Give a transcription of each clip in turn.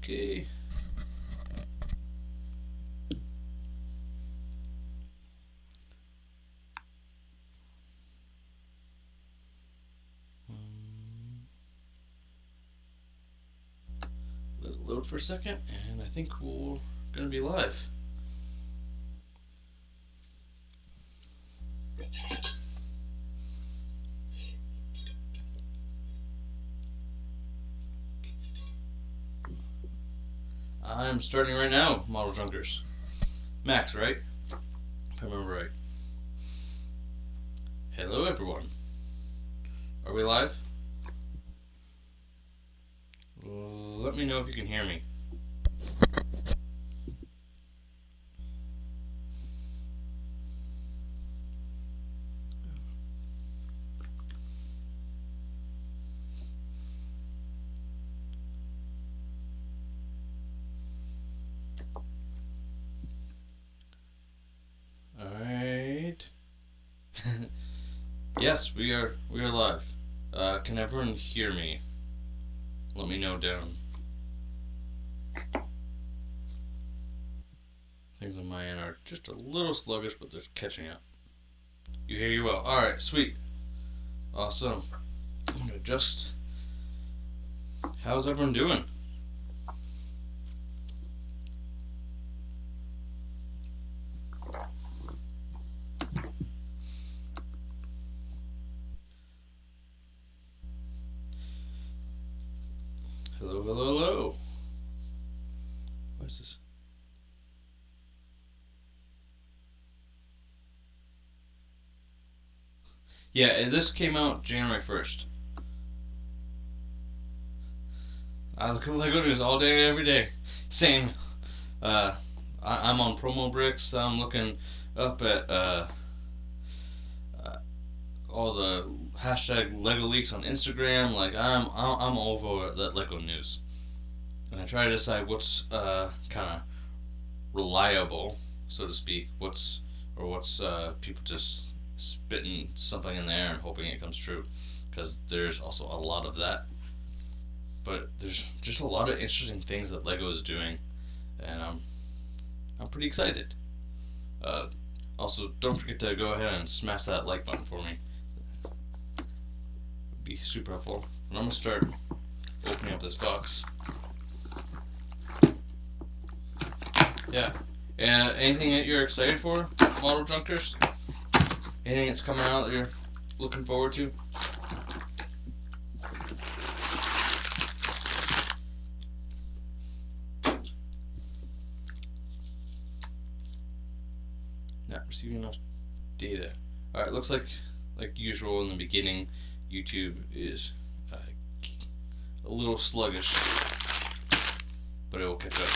Okay. Let it load for a second, and I think we're gonna be live. I'm starting right now, Model Junkers. Max, right? If I remember right. Hello, everyone. Are we live? Let me know if you can hear me. Alright. Yes, we are live. Can everyone hear me? Let me know down. Things on my end are just a little sluggish, but they're catching up. You hear you well. Alright, sweet. Awesome. I'm gonna adjust. How's everyone doing? Hello, hello, hello. What is this? Yeah, this came out January 1st. I look at LEGO news all day, every day. Same. I'm on promo bricks. I'm looking up at all the hashtag LEGO leaks on Instagram. Like I'm over that LEGO news, and I try to decide what's kind of reliable, so to speak. What's people just spitting something in there and hoping it comes true, because there's also a lot of that. But there's just a lot of interesting things that LEGO is doing, and I'm pretty excited. Also, don't forget to go ahead and smash that like button for me. It'd be super helpful. And I'm gonna start opening up this box. Yeah. Anything that you're excited for, Model Junkers? Anything that's coming out that you're looking forward to? Not receiving enough data. Alright, looks like usual in the beginning, YouTube is a little sluggish, but it will catch up.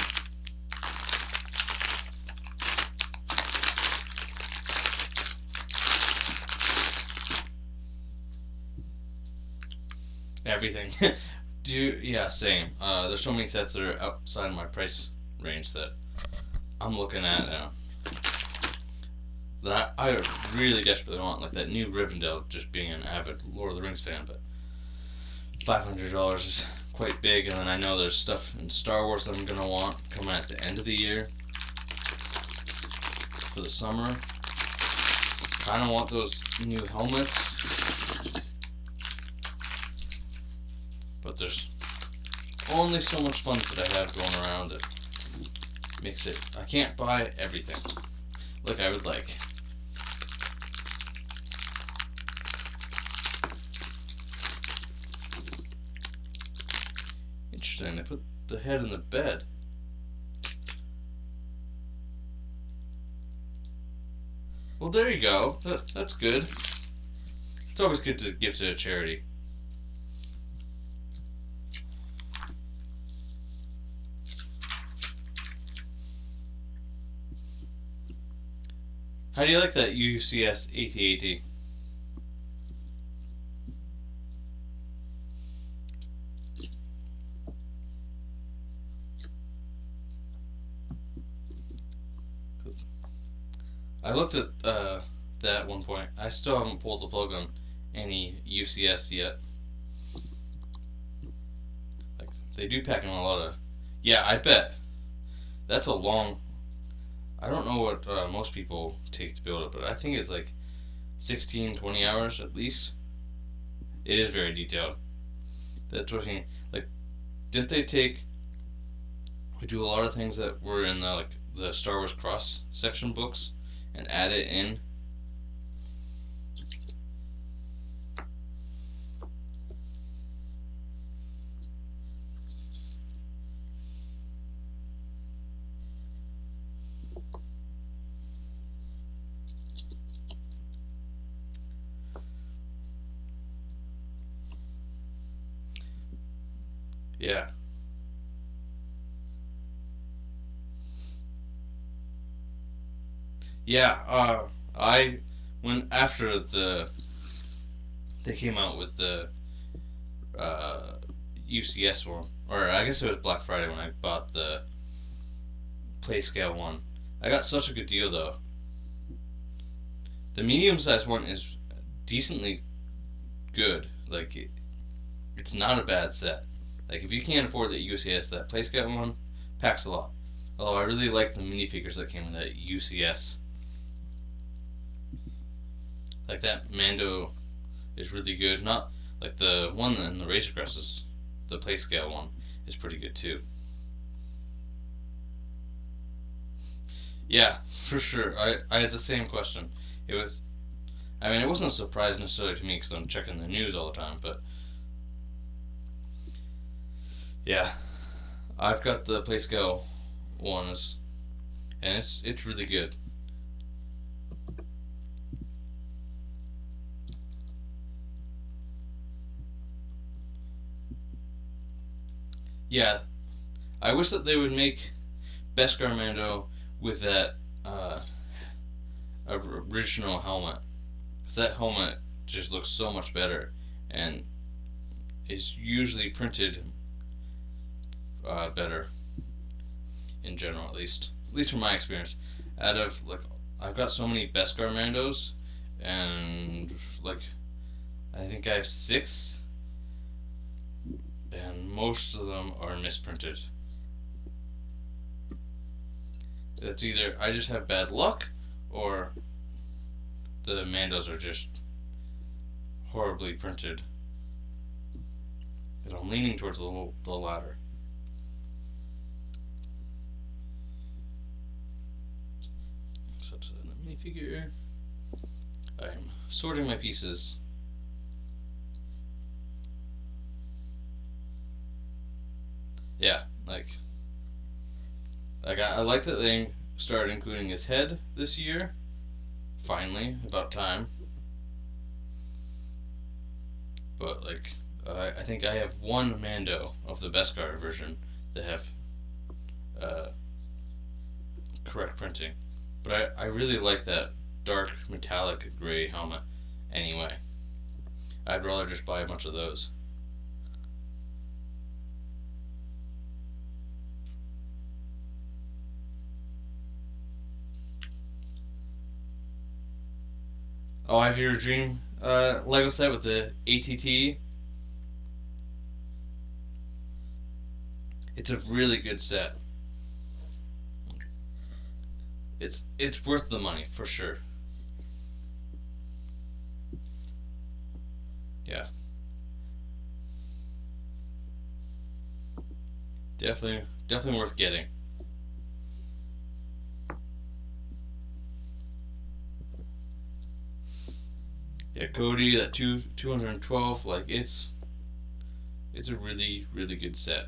Everything. Yeah, same. There's so many sets that are outside of my price range that I'm looking at now. That I really desperately want, like that new Rivendell, just being an avid Lord of the Rings fan, but $500 is quite big, and then I know there's stuff in Star Wars that I'm gonna want coming at the end of the year for the summer. Kinda want those new helmets, but there's only so much funds that I have going around that makes it, I can't buy everything like I would like. Interesting, they put the head in the bed. Well, there you go. That's good. It's always good to give to a charity. How do you like that UCS AT-AT? I looked at that at one point. I still haven't pulled the plug on any UCS yet. Like, they do pack in a lot of Yeah, I bet. That's a long. I don't know what most people take to build it, but I think it's like 16, 20 hours at least. It is very detailed. That's what I mean. Like, didn't they take? We do a lot of things that were in the Star Wars Cross section books and add it in. Yeah. Yeah, I when after they came out with the UCS one, or I guess it was Black Friday when I bought the play scale one. I got such a good deal though. The medium sized one is decently good. Like it's not a bad set. Like if you can't afford the UCS, that play scale one packs a lot. Although I really like the minifigures that came with that UCS. Like that Mando is really good. Not like the one in the Razor Crest the play scale one is pretty good too. Yeah, for sure. I had the same question. It was, I mean, it wasn't a surprise necessarily to me because I'm checking the news all the time, but yeah, I've got the play scale ones, and it's really good. Yeah, I wish that they would make Beskar Mando with that original helmet, because that helmet just looks so much better and is usually printed better in general, at least from my experience. Out of like, I've got so many Beskar Mandos, and like, I think I have 6, and most of them are misprinted. It's either I just have bad luck, or the Mandos are just horribly printed. And I'm leaning towards the latter. So let me figure. I'm sorting my pieces. Yeah, I like that they started including his head this year. Finally, about time. But I think I have one Mando of the Beskar version that have uh, correct printing. But I really like that dark metallic gray helmet anyway. I'd rather just buy a bunch of those. Oh, I have your dream Lego set with the ATT. It's a really good set. It's worth the money for sure. Yeah, definitely worth getting. Yeah, Cody, that 212, like it's a really good set.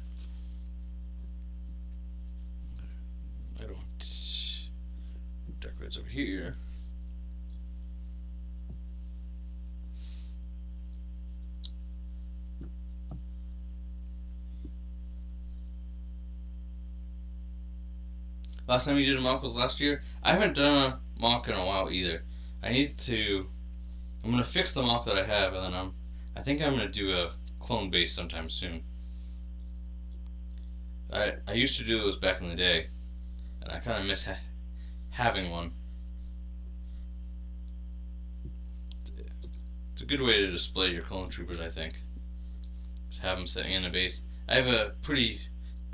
I don't decorates over here. Last time you did a mock was last year. I haven't done a mock in a while either. I need to. I'm gonna fix the mock that I have, and then I think I'm gonna do a clone base sometime soon. I used to do those back in the day, and I kind of miss having one. It's a good way to display your clone troopers, I think. Just have them sitting in a base. I have a pretty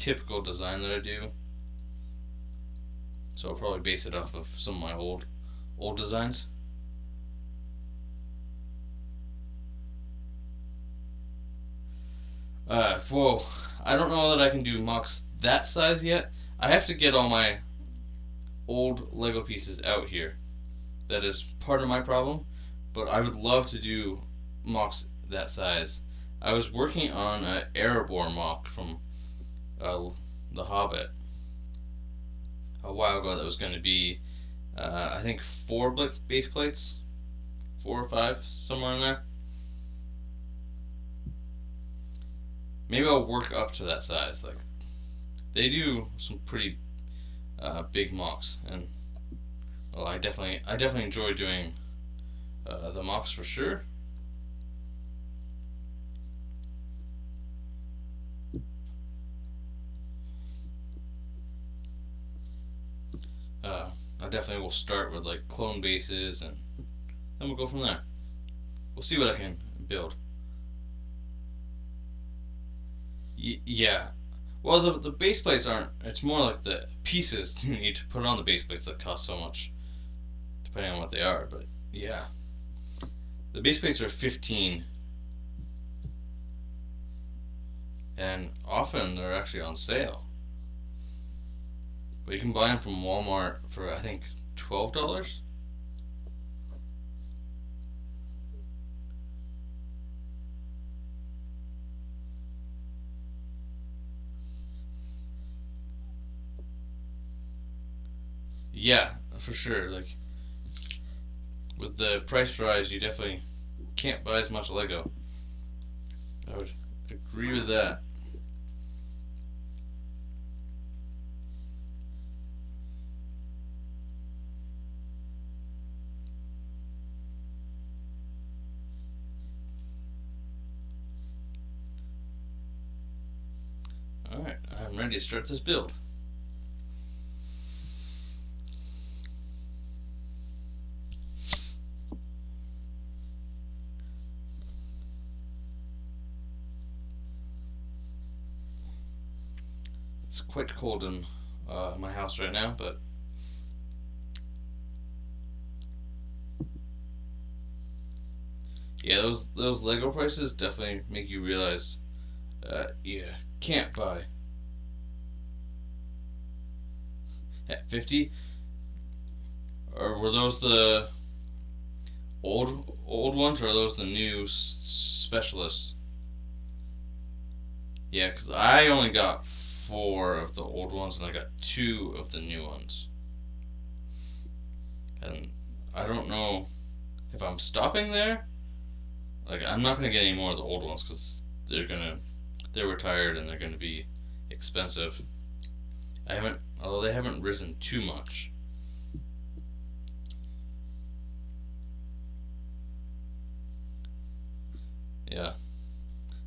typical design that I do. So I'll probably base it off of some of my old designs. Whoa, I don't know that I can do mocks that size yet. I have to get all my old Lego pieces out here. That is part of my problem, but I would love to do mocks that size. I was working on an Erebor mock from The Hobbit a while ago that was going to be, I think, 4 base plates, 4 or 5, somewhere in there. Maybe I'll work up to that size. Like, they do some pretty big mocks, and well, I definitely enjoy doing the mocks for sure. I definitely will start with like clone bases, and then we'll go from there. We'll see what I can build. Yeah. Well, the base plates aren't. It's more like the pieces you need to put on the base plates that cost so much, depending on what they are. But yeah, the base plates are 15, and often they're actually on sale. But you can buy them from Walmart for I think $12. Yeah, for sure. Like with the price rise, you definitely can't buy as much Lego. I would agree with that. Alright, I'm ready to start this build. It's quite cold in my house right now, but yeah, those Lego prices definitely make you realize you can't buy at 50. Or were those the old ones, or are those the new specialists? Yeah, because I only got 4 of the old ones, and I got 2 of the new ones. And I don't know if I'm stopping there. Like, I'm not gonna get any more of the old ones because they're retired and they're gonna be expensive. Although they haven't risen too much. Yeah,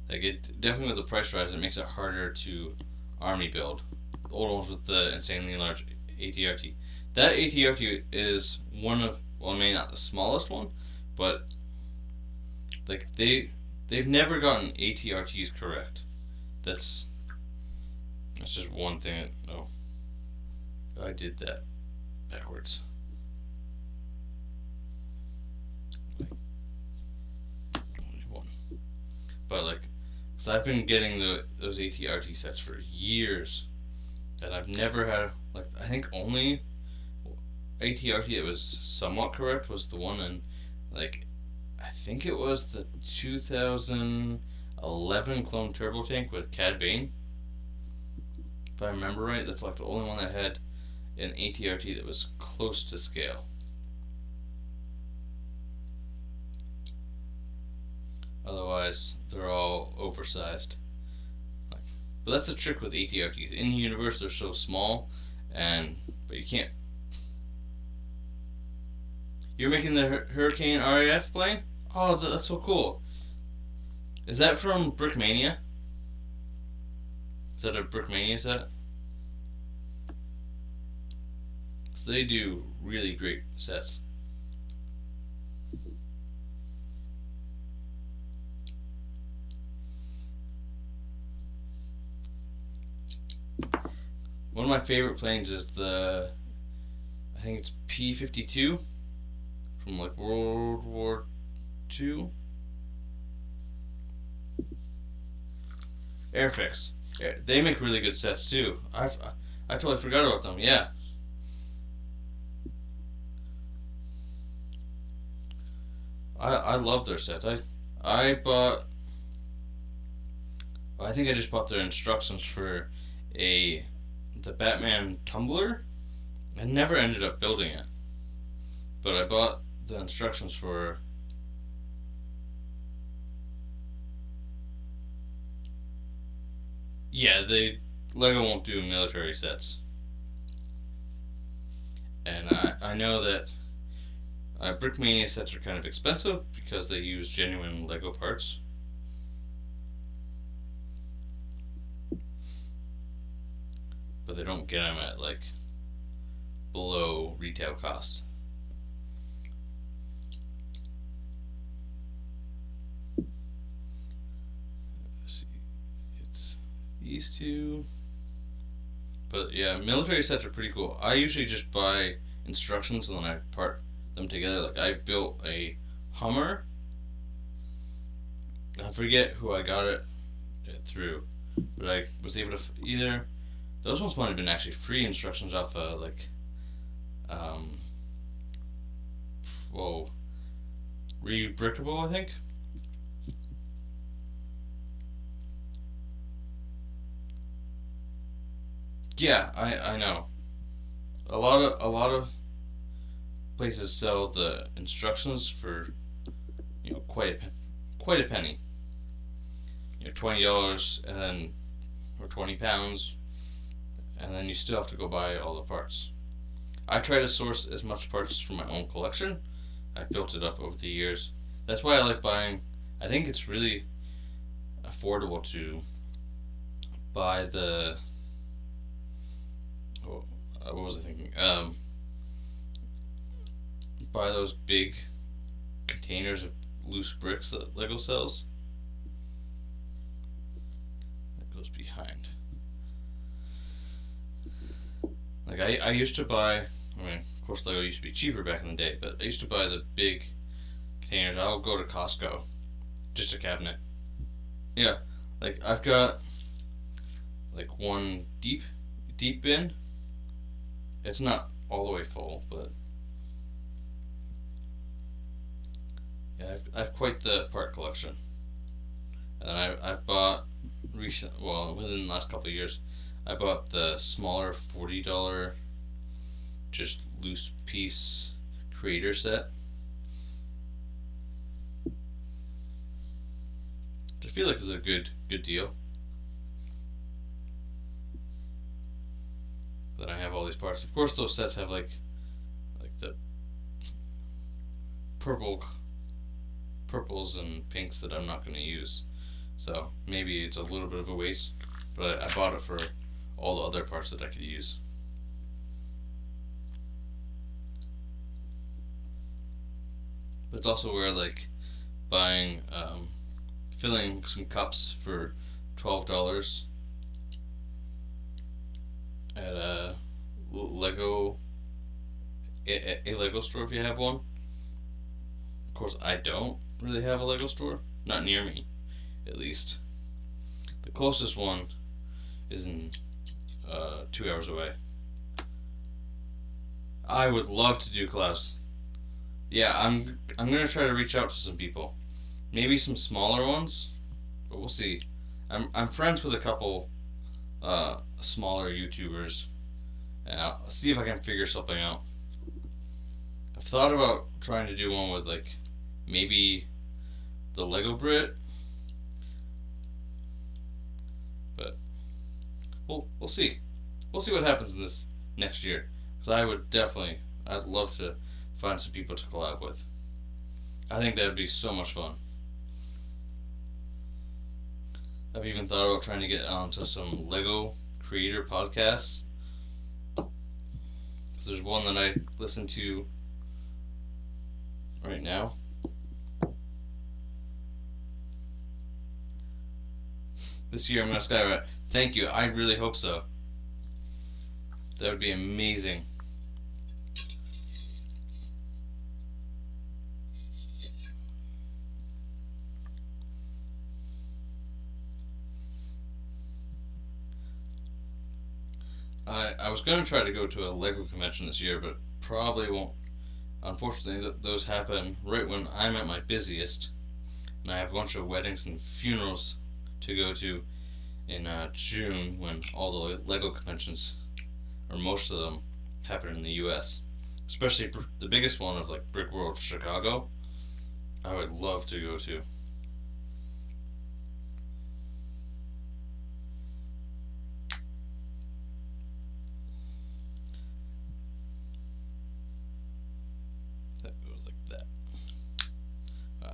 like it definitely with the price rise, it makes it harder to army build. The old ones with the insanely large ATRT. That ATRT is one of, well, maybe not the smallest one, but like they've never gotten ATRTs correct. That's just one thing. Oh, I did that backwards. Only one. But like, so I've been getting those ATRT sets for years, and I've never had like, I think only ATRT that was somewhat correct was the one in like, I think it was the 2011 Clone Turbo Tank with Cad Bane. If I remember right, that's like the only one that had an ATRT that was close to scale. Otherwise, they're all oversized. But that's the trick with ATRTs. In the universe, they're so small, but you can't. You're making the Hurricane RAF plane? Oh, that's so cool. Is that from Brickmania? Is that a Brickmania set? So they do really great sets. One of my favorite planes is I think it's P-52 from like World War II. Airfix. Yeah, they make really good sets too. I totally forgot about them. Yeah. I love their sets. I bought. I think I just bought their instructions for the Batman tumbler. I never ended up building it, but I bought the instructions for. Yeah, Lego won't do military sets, and I know that Brickmania sets are kind of expensive because they use genuine Lego parts. But they don't get them at like below retail cost. Let's see, it's these two. But yeah, military sets are pretty cool. I usually just buy instructions and then I part them together. Like I built a Hummer. I forget who I got it through, but I was able to either. Those ones might have been actually free instructions off Rebrickable, I think. Yeah, I know. A lot of places sell the instructions for quite a penny. $20 and then or £20, and then you still have to go buy all the parts. I try to source as much parts from my own collection. I've built it up over the years. That's why I like buying. I think it's really affordable to buy the. What was I thinking? Buy those big containers of loose bricks that Lego sells. That goes behind. Like I used to buy. I mean, of course, Lego used to be cheaper back in the day, but I used to buy the big containers. I'll go to Costco, just a cabinet. Yeah, like I've got like one deep bin. It's not all the way full, but yeah, I've quite the part collection. And then I've bought within the last couple of years, I bought the smaller $40 just loose piece creator set. I feel like it's a good deal. Then I have all these parts. Of course, those sets have like the purples and pinks that I'm not going to use. So maybe it's a little bit of a waste, but I bought it for all the other parts that I could use. But it's also where like buying, filling some cups for $12 at a Lego store if you have one. Of course, I don't really have a Lego store, not near me, at least. The closest one is in 2 hours away. I would love to do collabs. Yeah, I'm gonna try to reach out to some people, maybe some smaller ones, but we'll see. I'm friends with a couple smaller YouTubers, and I'll see if I can figure something out. I've thought about trying to do one with like maybe the Lego Brit, but we'll see. We'll see what happens in this next year. Because I'd love to find some people to collab with. I think that'd be so much fun. I've even thought about trying to get onto some Lego creator podcasts. There's one that I listen to right now. This year I'm gonna skyrocket. Thank you. I really hope so. That would be amazing. I was going to try to go to a Lego convention this year, but probably won't. Unfortunately, those happen right when I'm at my busiest, and I have a bunch of weddings and funerals to go to in June when all the Lego conventions, or most of them, happen in the U.S. Especially the biggest one of like Brick World Chicago. I would love to go to. That goes like that.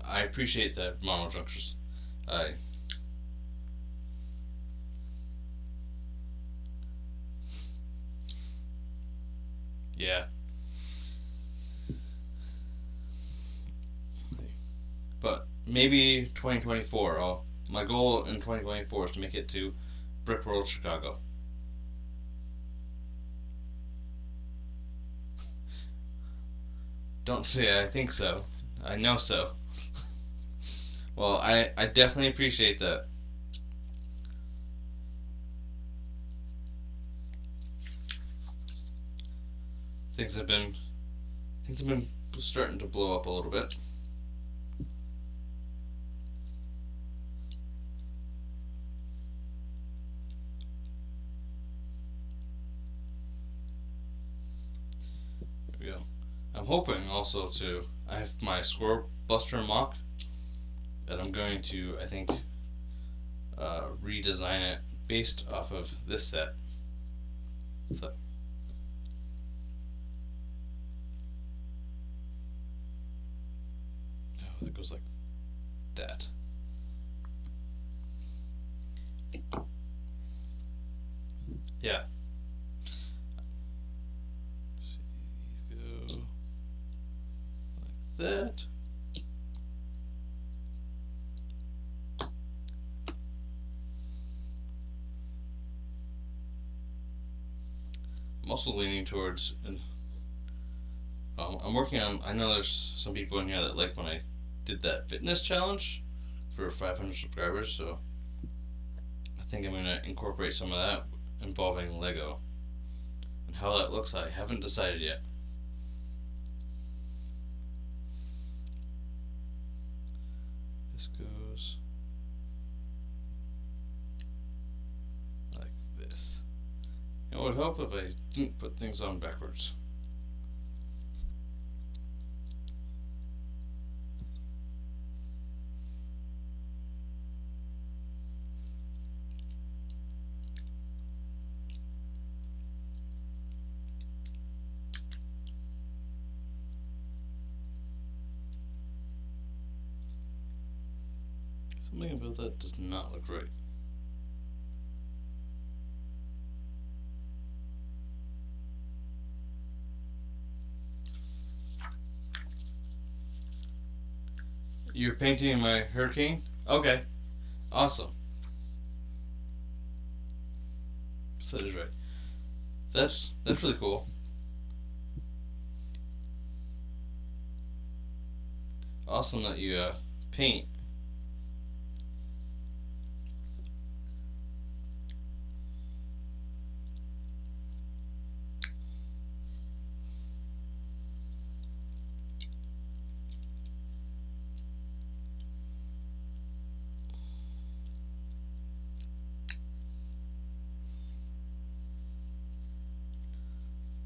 I appreciate that, Mono Junctures. I Yeah. But maybe 2024. My goal in 2024 is to make it to Brick World Chicago. Don't say I think so. I know so. Well, I definitely appreciate that. Things have been starting to blow up a little bit. There we go. I'm hoping also to. I have my Hulkbuster mock that I'm going to, I think, redesign it based off of this set. So. Oh, that goes like that. Yeah. See, these go like that. I'm also leaning towards. I'm working on. I know there's some people in here that like when I did that fitness challenge for 500 subscribers, so I think I'm gonna incorporate some of that involving Lego. And how that looks, I haven't decided yet. This goes like this. It would help if I didn't put things on backwards. Something about that does not look right. You're painting my hurricane? Okay. Awesome. So that is right. That's really cool. Awesome that you paint.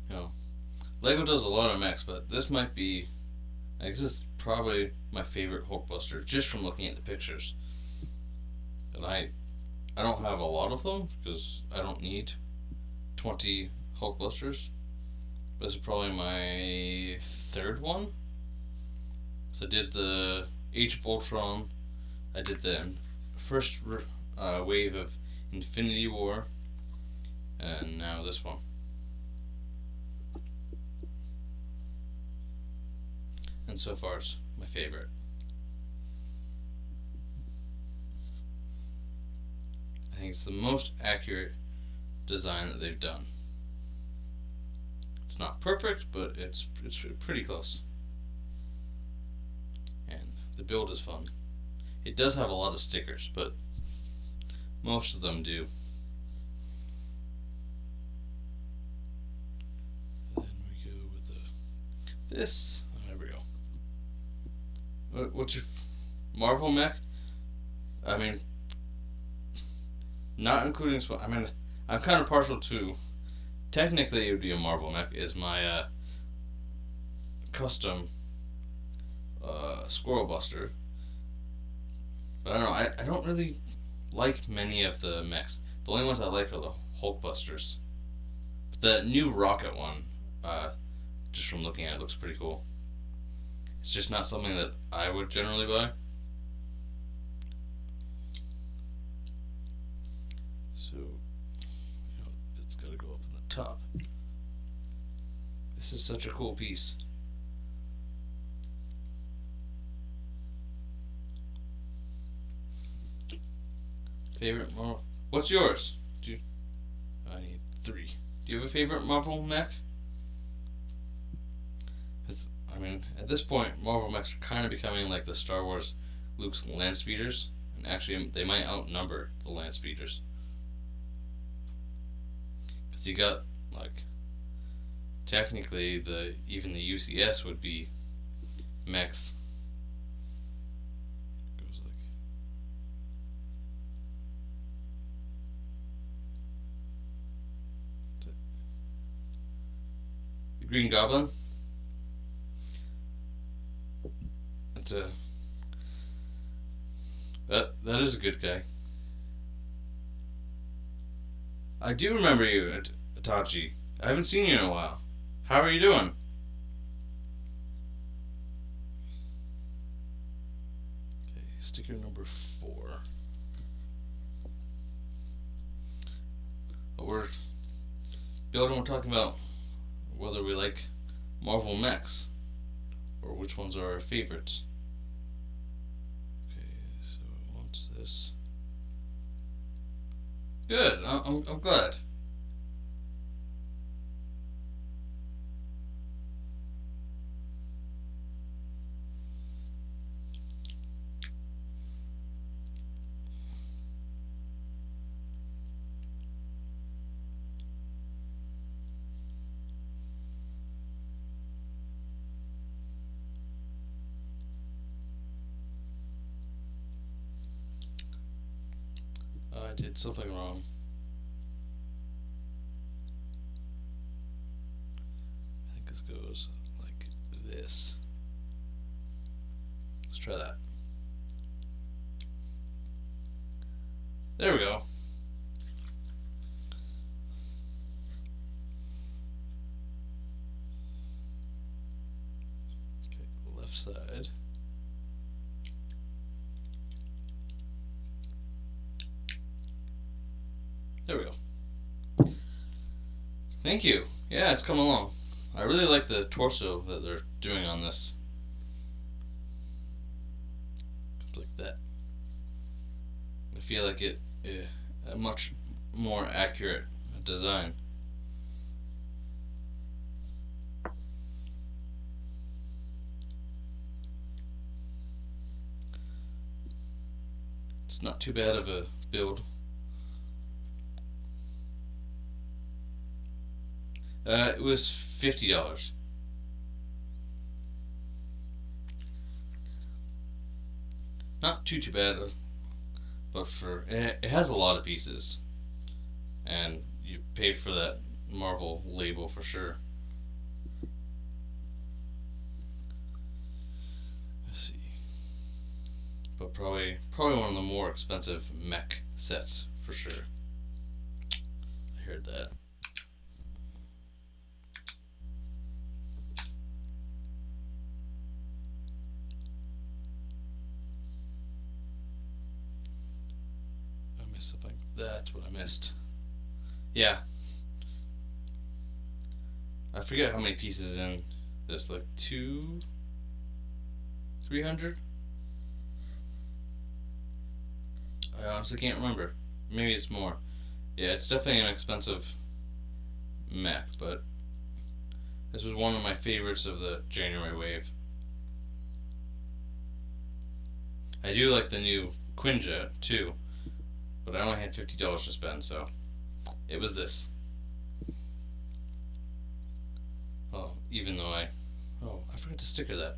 You know, Lego does a lot of mechs, but this might be. This is probably my favorite Hulkbuster, just from looking at the pictures. And I don't have a lot of them because I don't need 20 Hulkbusters. This is probably my third one. So I did the Age of Ultron. I did the first wave of Infinity War, and now this one. And so far it's my favorite. I think it's the most accurate design that they've done. It's not perfect, but it's pretty close. And the build is fun. It does have a lot of stickers, but most of them do. And then we go with this. Oh, there we go. What's your Marvel mech? I mean, not including. I mean, I'm kind of partial to. Technically, it would be a Marvel mech. Is my custom Hulkbuster. But I don't know. I don't really like many of the mechs. The only ones I like are the Hulkbusters. But the new Rocket one, just from looking at it, looks pretty cool. It's just not something that I would generally buy. So, it's got to go up in the top. This is such a cool piece. Favorite Marvel? What's yours? I need 3. Do you have a favorite Marvel mech? I mean, at this point, Marvel mechs are kind of becoming like the Star Wars Luke's land speeders, and actually, they might outnumber the land speeders. Because you got like, technically, even the UCS would be mechs. Green Goblin. That's that is a good guy. I do remember you, Itachi. I haven't seen you in a while. How are you doing? Okay, sticker number 4. We're building. We're talking about whether we like Marvel mechs or which ones are our favorites. Okay, so it wants this. Good. I'm glad. I did something wrong. I think this goes like this. Let's try that. There we go. Okay, left side. There we go. Thank you. Yeah, it's coming along. I really like the torso that they're doing on this. Like that. I feel like a much more accurate design. It's not too bad of a build. It was $50. Not too bad, but it has a lot of pieces, and you pay for that Marvel label for sure. Let's see, but probably one of the more expensive mech sets for sure. I heard that. Something. That's what I missed. Yeah. I forget how many pieces in this. Like 300? I honestly can't remember. Maybe it's more. Yeah, it's definitely an expensive mech, but This was one of my favorites of the January wave. I do like the new Quinjet too, but I only had $50 to spend, so it was this. Oh, even though I forgot to sticker that.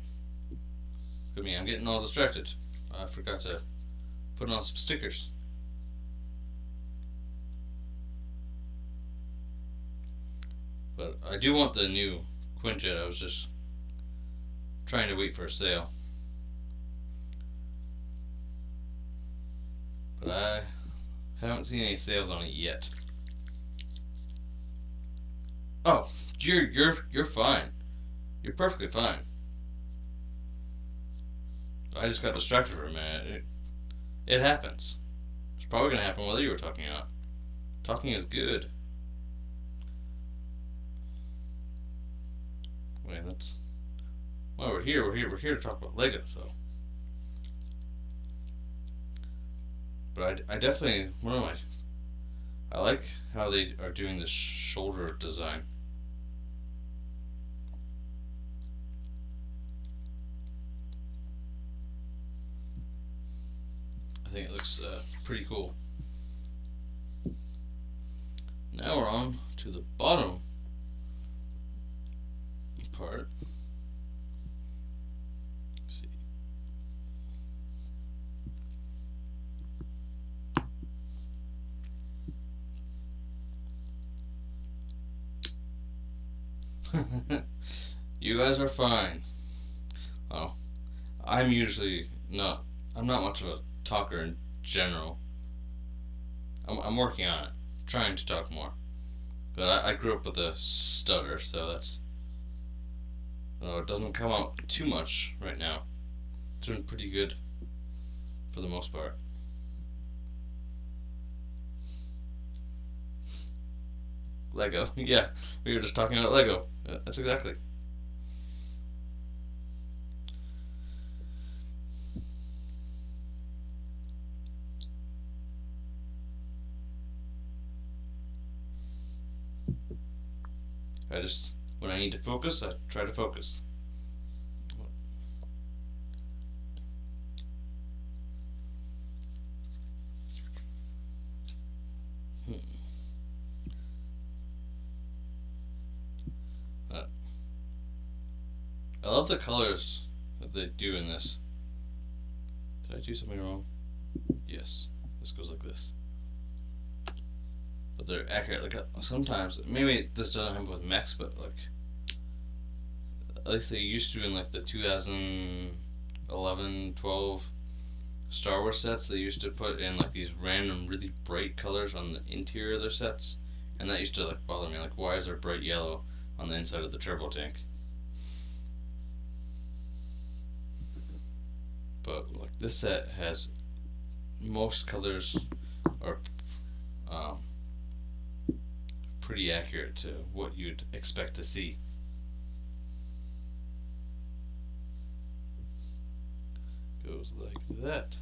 Look at me, I'm getting all distracted. I forgot to put on some stickers. But I do want the new Quinjet. I was just trying to wait for a sale. But I haven't seen any sales on it yet. Oh, you're fine. You're perfectly fine. I just got distracted for a minute. It happens. It's probably gonna happen whether you were talking or not. Talking is good. Wait, that's. Well, we're here to talk about Lego, so. But I definitely I like how they are doing this shoulder design. I think it looks pretty cool. Now we're on to the bottom part. Let's see. You guys are fine. Oh, I'm usually not. I'm not much of a talker in general. I'm working on it, trying to talk more. But I grew up with a stutter, so that's. It doesn't come out too much right now. It's been pretty good for the most part. Lego. Yeah, we were just talking about Lego. That's exactly. When I need to focus, I try to focus. I love the colors that they do in this. Did I do something wrong? Yes. This goes like this. But they're accurate. Like sometimes, maybe this doesn't happen with mechs, but like at least they used to in like the 2011, 12 Star Wars sets. They used to put in like these random, really bright colors on the interior of their sets, and that used to like bother me. Like, why is there bright yellow on the inside of the turbo tank? But like this set has most colors are pretty accurate to what you'd expect to see. Goes like that.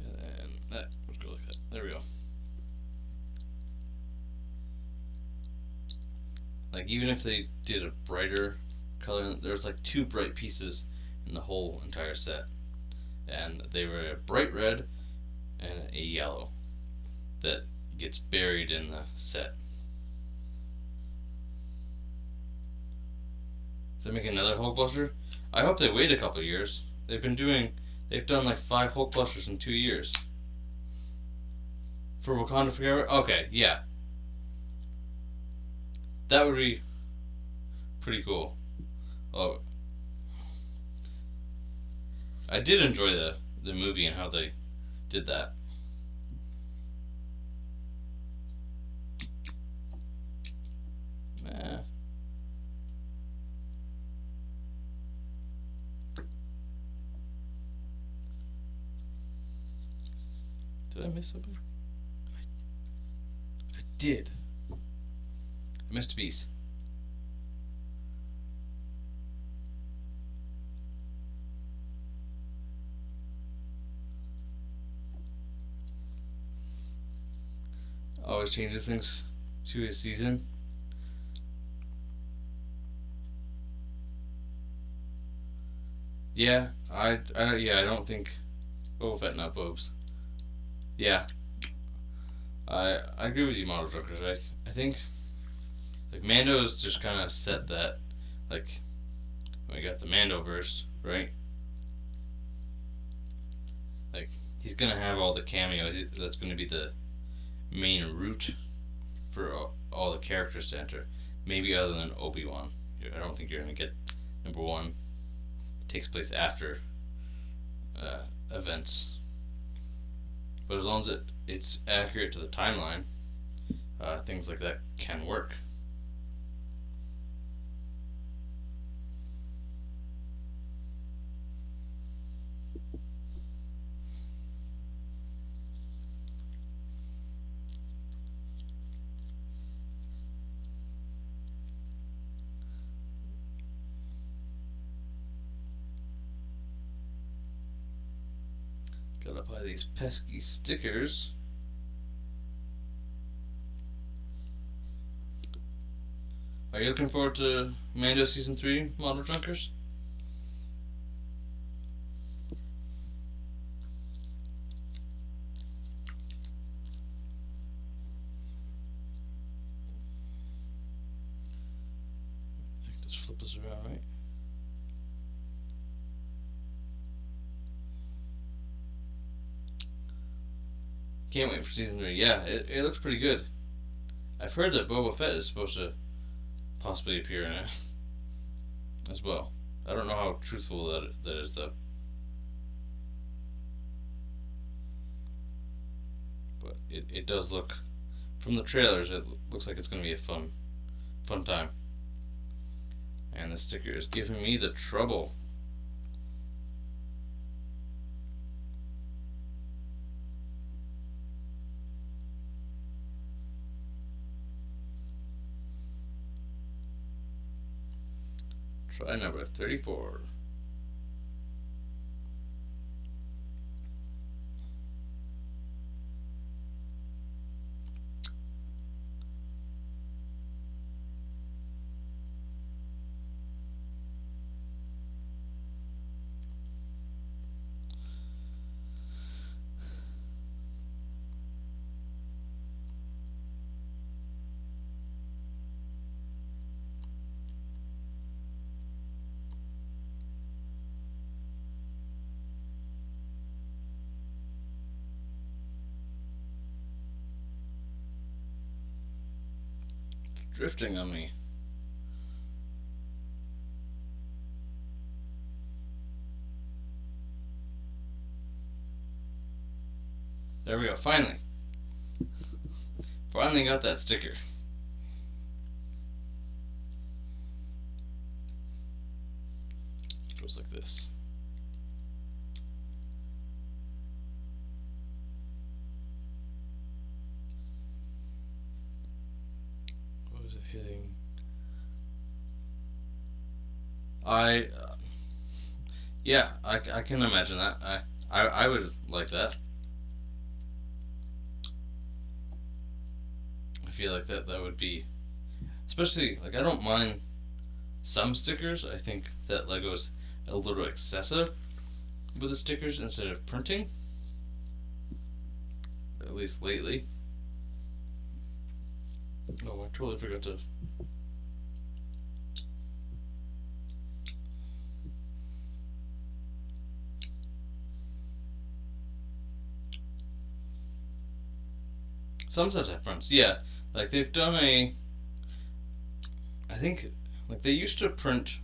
And then that would go like that. There we go. Like even if they did a brighter color, there's like two bright pieces in the whole entire set, and they were a bright red and a yellow that gets buried in the set. They're making another Hulkbuster. I hope they wait a couple years. They've done like 5 Hulkbusters in 2 years. For Wakanda Forever? Okay, yeah. That would be pretty cool. Oh, I did enjoy the movie and how they did that. Did I miss something? I did. I missed a piece. always changes things to his season. Yeah, I don't think Boba Fett, not Bobes. Yeah, I agree with you, Model Truckers. I think like Mando's just kind of set that, like we got the Mandoverse, right? Like he's gonna have all the cameos. That's gonna be the main route for all the characters to enter. Maybe other than Obi-Wan, I don't think you're gonna get number one. It takes place after events, but as long as it's accurate to the timeline, things like that can work. Gotta buy these pesky stickers. Are you looking forward to Mando Season 3, Model Junkers? Just flip this around, right? Can't wait for Season 3. Yeah, it looks pretty good. I've heard that Boba Fett is supposed to possibly appear in it as well. I don't know how truthful that is, though. But it does look, from the trailers, it looks like it's going to be a fun time. And the sticker is giving me the trouble. Try number 34. Drifting on me. There we go, finally. Finally got that sticker. Goes like this. What was it hitting? Yeah, I can imagine that. I would like that. I feel like that would be, especially, like, I don't mind some stickers. I think that Lego's a little excessive with the stickers instead of printing, at least lately. Oh, I totally forgot to. Some sets have prints, yeah. Like they've done I think, like they used to print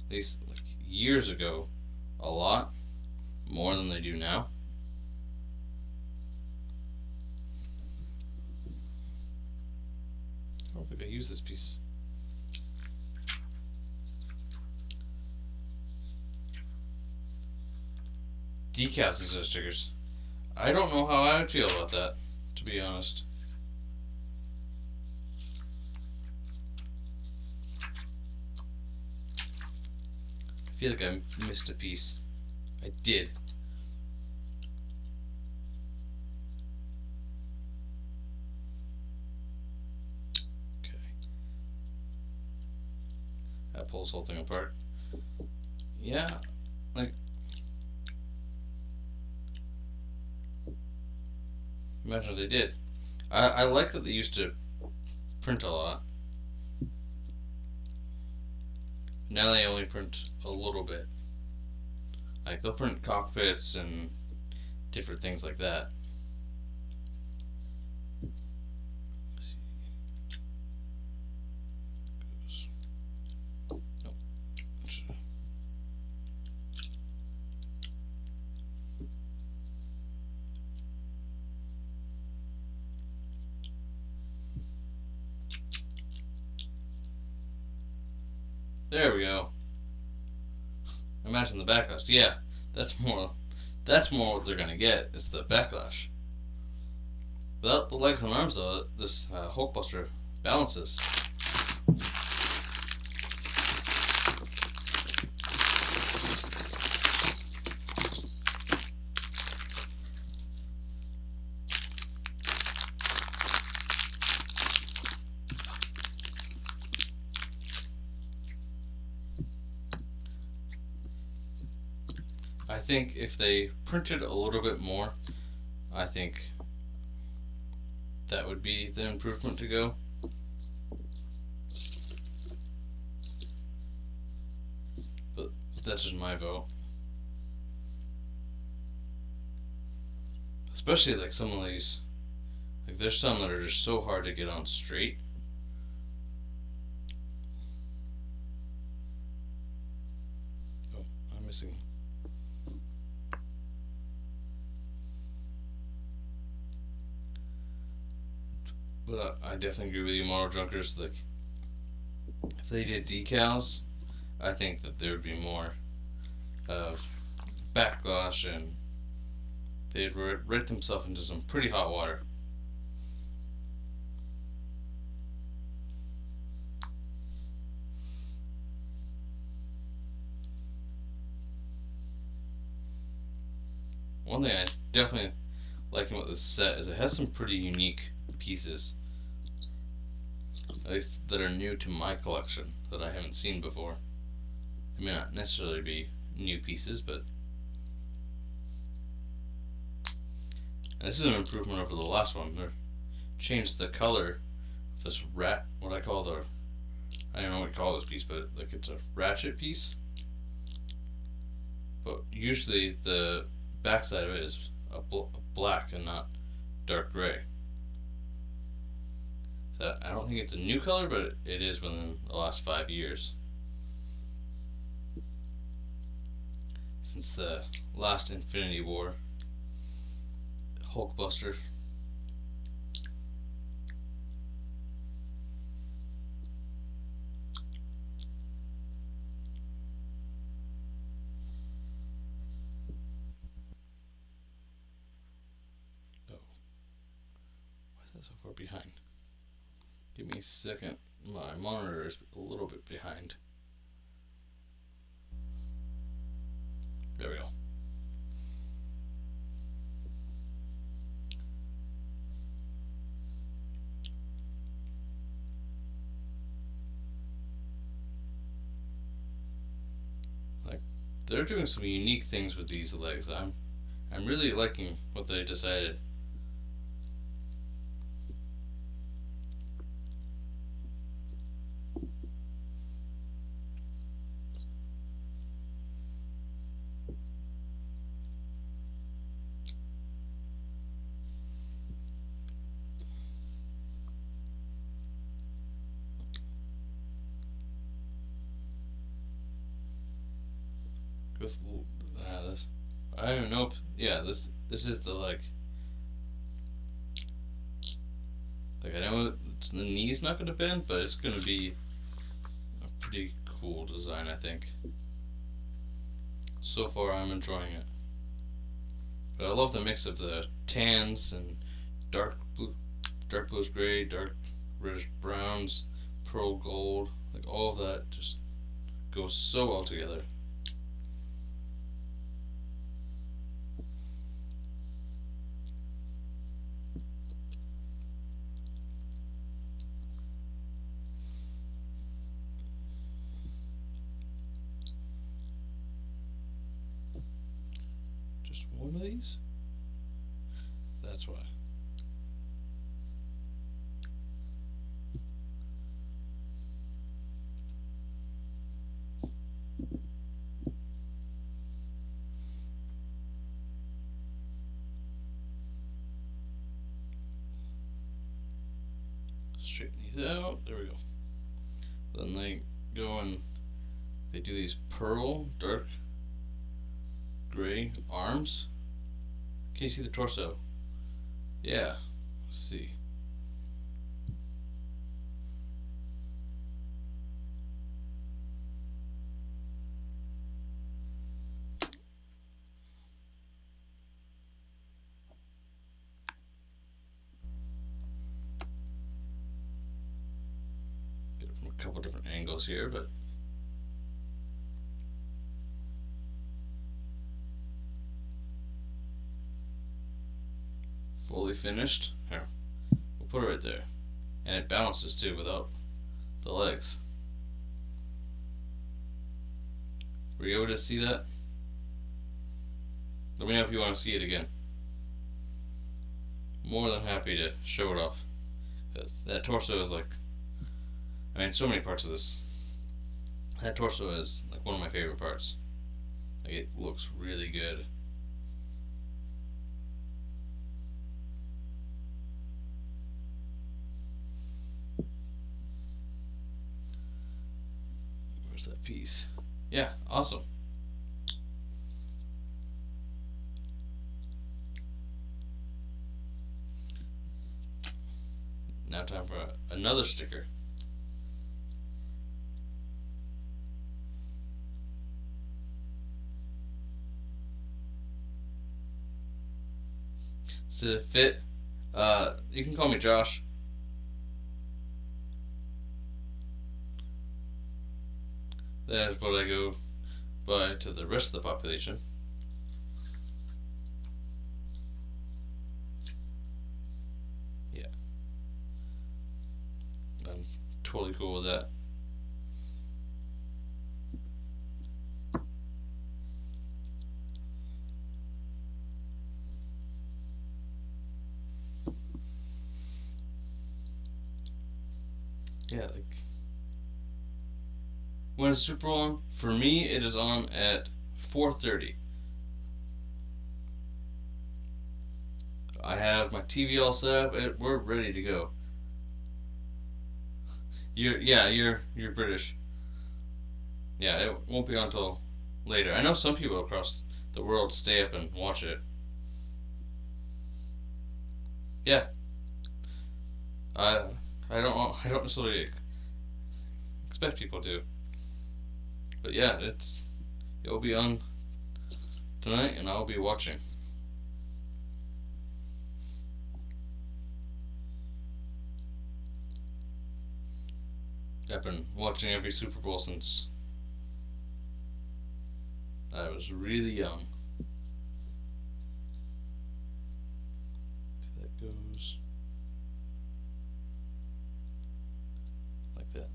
these like years ago a lot more than they do now. I don't think I use this piece. Decals instead of stickers. I don't know how I would feel about that, to be honest. I feel like I missed a piece. I did. that pulls the whole thing apart. Yeah, like, imagine if they did. I like that they used to print a lot. Now they only print a little bit. Like, they'll print cockpits and different things like that. There we go. Imagine the backlash. Yeah, that's more what they're gonna get is the backlash. Without the legs and arms though, this Hulkbuster balances. I think if they printed a little bit more, I think that would be the improvement to go. But that's just my vote. Especially like some of these, like there's some that are just so hard to get on straight. Oh, I'm missing. But I definitely agree with you, Mono Drunkers. Like, if they did decals, I think that there would be more of backlash and they'd write themselves into some pretty hot water. One thing I definitely like about this set is it has some pretty unique pieces, at least that are new to my collection, that I haven't seen before. It may not necessarily be new pieces, but this is an improvement over the last one. They changed the color of this what I call I don't know what to call this piece, but like it's a ratchet piece. But usually the backside of it is a black and not dark gray. So I don't think it's a new color, but it is within the last 5 years. Since the last Infinity War, Hulkbuster. Oh. Why is that so far behind? Give me a second. My monitor is a little bit behind. There we go. Like, they're doing some unique things with these legs. I'm really liking what they decided. This, I don't know. Yeah, this is the like I know the knee's not going to bend, but it's going to be a pretty cool design, I think. So far, I'm enjoying it. But I love the mix of the tans and dark blues gray, dark reddish browns, pearl gold. Like all of that just goes so well together. one of these? That's why. Straighten these out. There we go. Then they go and they do these pearl, dark gray arms. Can you see the torso? Yeah. Let's see. Get it from a couple different angles here, but fully finished. Here, we'll put it right there. And it balances too without the legs. Were you able to see that? Let me know if you want to see it again. More than happy to show it off. That torso is like, I mean, so many parts of this. That torso is like one of my favorite parts. Like, it looks really good. Where's that piece? Yeah, awesome. Now time for another sticker. To fit, you can call me Josh. That's what I go by to the rest of the population. Yeah, I'm totally cool with that. Yeah, like, when is Super Bowl on? For me, it is on at 4:30. I have my TV all set up. We're ready to go. You're British. Yeah, it won't be on until later. I know some people across the world stay up and watch it. Yeah, I I don't necessarily expect people to, but yeah, it'll be on tonight, and I'll be watching. I've been watching every Super Bowl since I was really young. So that goes like that.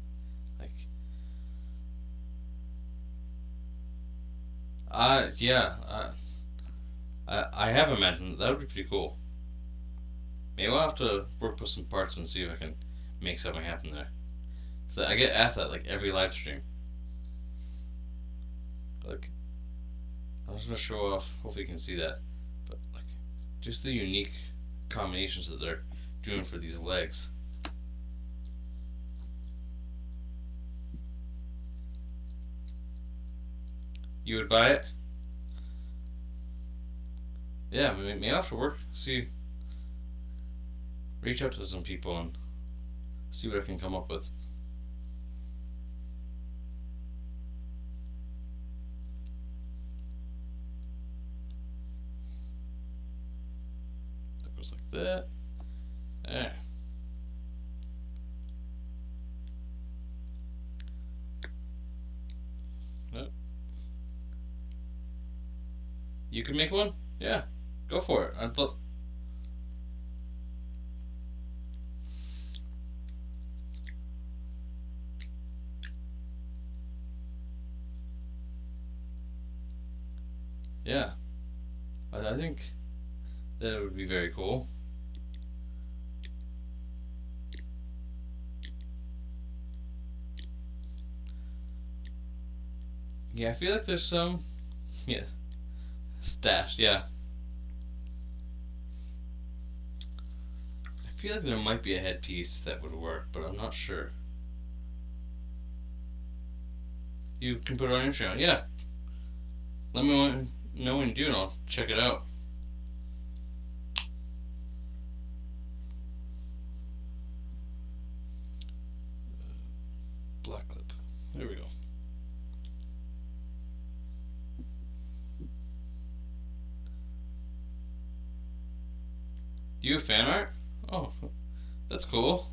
Like, yeah, I have imagined that would be pretty cool. Maybe I'll have to work with some parts and see if I can make something happen there. So I get asked that like every live stream. Like, I was gonna show off. Hopefully you can see that, but like, just the unique combinations that they're doing for these legs. You would buy it? Yeah, maybe I'll have to work. See, reach out to some people and see what I can come up with. That goes like that. There. Yep. You can make one? Yeah, go for it. I'd love. Yeah. I think that would be very cool. Yeah, I feel like there's some. Yeah. Stashed, yeah. I feel like there might be a headpiece that would work, but I'm not sure. You can put it on your channel, yeah. Let me know when you do, and I'll check it out. Black clip. There we go. Do you have fan art? Oh, that's cool.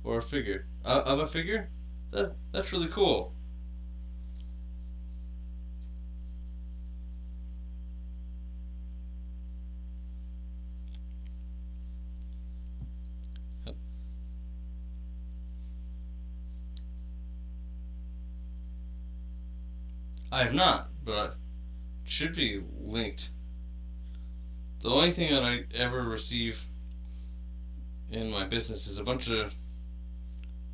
Or a figure. Of a figure? That's really cool. I have not, but it should be linked. The only thing that I ever receive in my business is a bunch of,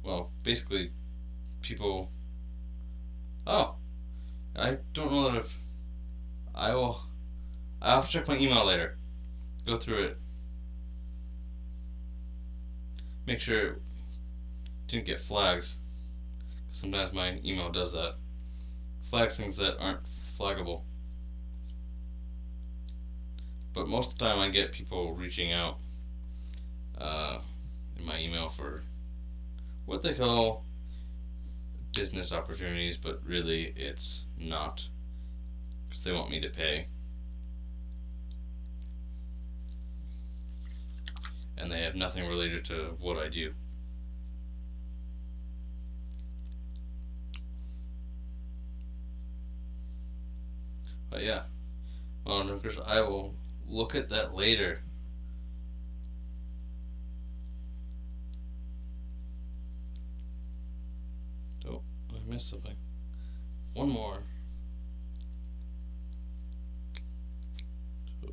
well, basically people. Oh, I don't know that if I'll have to check my email later. Go through it. Make sure it didn't get flagged. Sometimes my email does that. Flags things that aren't flaggable. But most of the time I get people reaching out in my email for what they call business opportunities, but really it's not, because they want me to pay. And they have nothing related to what I do. But yeah, well, I will look at that later. Oh, I missed something. One more. So,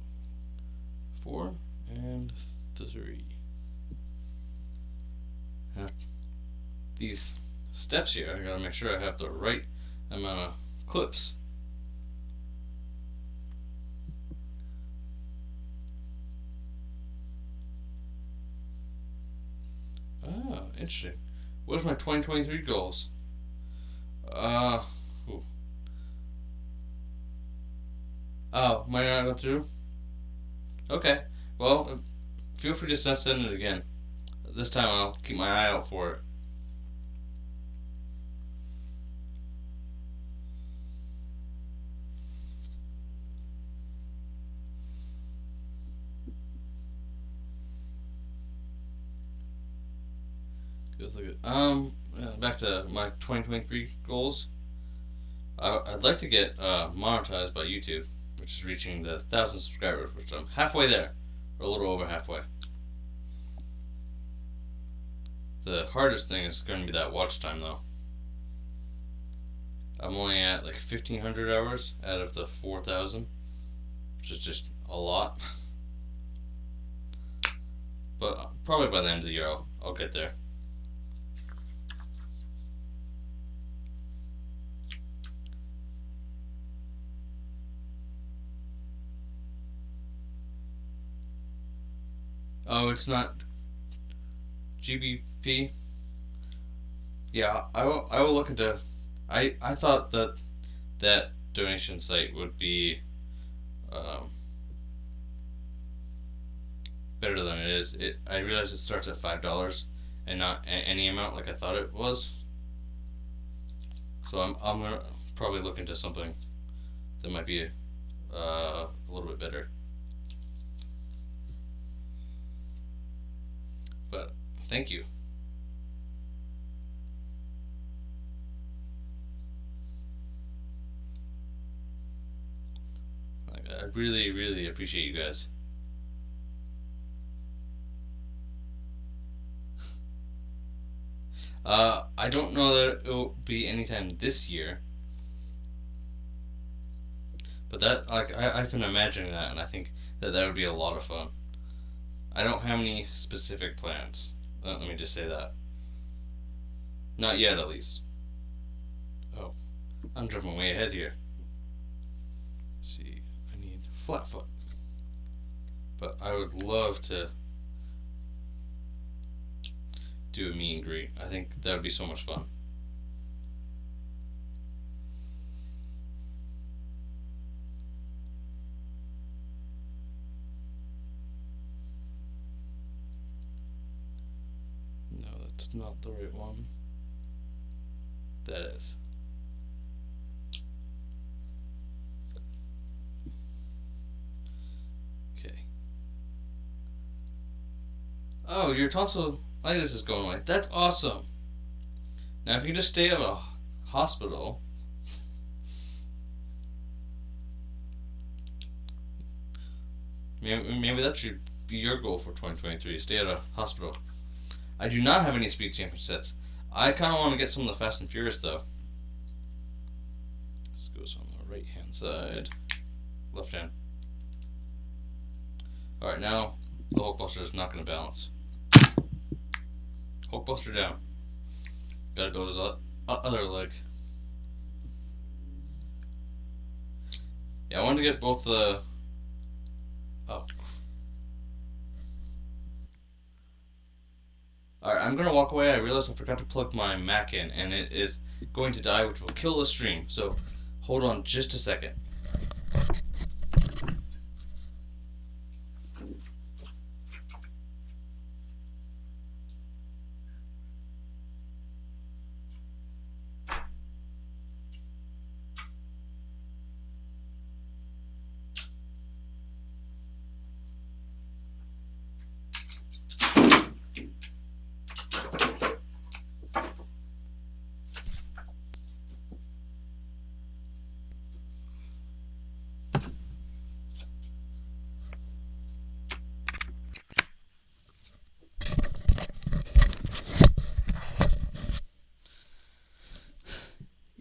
4 and 3. Now, these steps here, I gotta make sure I have the right amount of clips. Ah, interesting. What are my 2023 goals? Ooh. Oh, might not go through? Okay. Well, feel free to send it again. This time I'll keep my eye out for it. Back to my 2023 goals. I'd like to get monetized by YouTube, which is reaching the 1,000 subscribers, which I'm halfway there, or a little over halfway. The hardest thing is going to be that watch time, though. I'm only at like 1,500 hours out of the 4,000, which is just a lot. But probably by the end of the year, I'll get there. Oh, it's not GBP. Yeah, I will look into. I thought that donation site would be better than it is. I realize it starts at $5 and not any amount like I thought it was. So I'm gonna probably look into something that might be a little bit better. But thank you. I really, really appreciate you guys. I don't know that it will be anytime this year, but that I've been imagining that, and I think that would be a lot of fun. I don't have any specific plans. Let me just say that. Not yet, at least. Oh, I'm jumping way ahead here. Let's see, I need Flatfoot, but I would love to do a meet and greet. I think that would be so much fun. No, that's not the right one. That is. Okay. Oh, your tonsillitis is going away. That's awesome. Now, if you can just stay at a hospital, maybe that should be your goal for 2023. Stay at a hospital. I do not have any Speed Champion sets. I kind of want to get some of the Fast and Furious, though. This goes on the right hand side. Left hand. Alright, now the Hulkbuster is not going to balance. Hulkbuster down. Gotta build his other leg. Yeah, I wanted to get both the... Oh. Alright, I'm gonna walk away. I realized I forgot to plug my Mac in, and it is going to die, which will kill the stream. So, hold on just a second.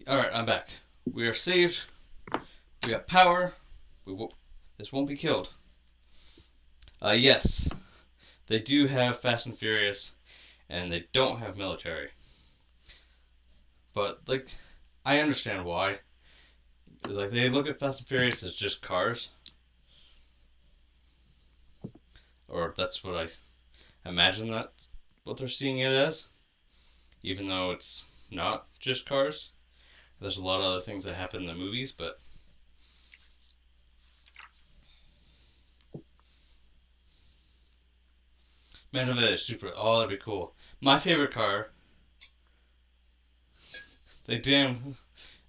Alright, I'm back. We are saved. We got power. This won't be killed. Yes, they do have Fast and Furious, and they don't have military. But, like, I understand why. Like, they look at Fast and Furious as just cars. Or that's what I imagine what they're seeing it as. Even though it's not just cars. There's a lot of other things that happen in the movies, but imagine if it is super. Oh, that'd be cool. My favorite car. They did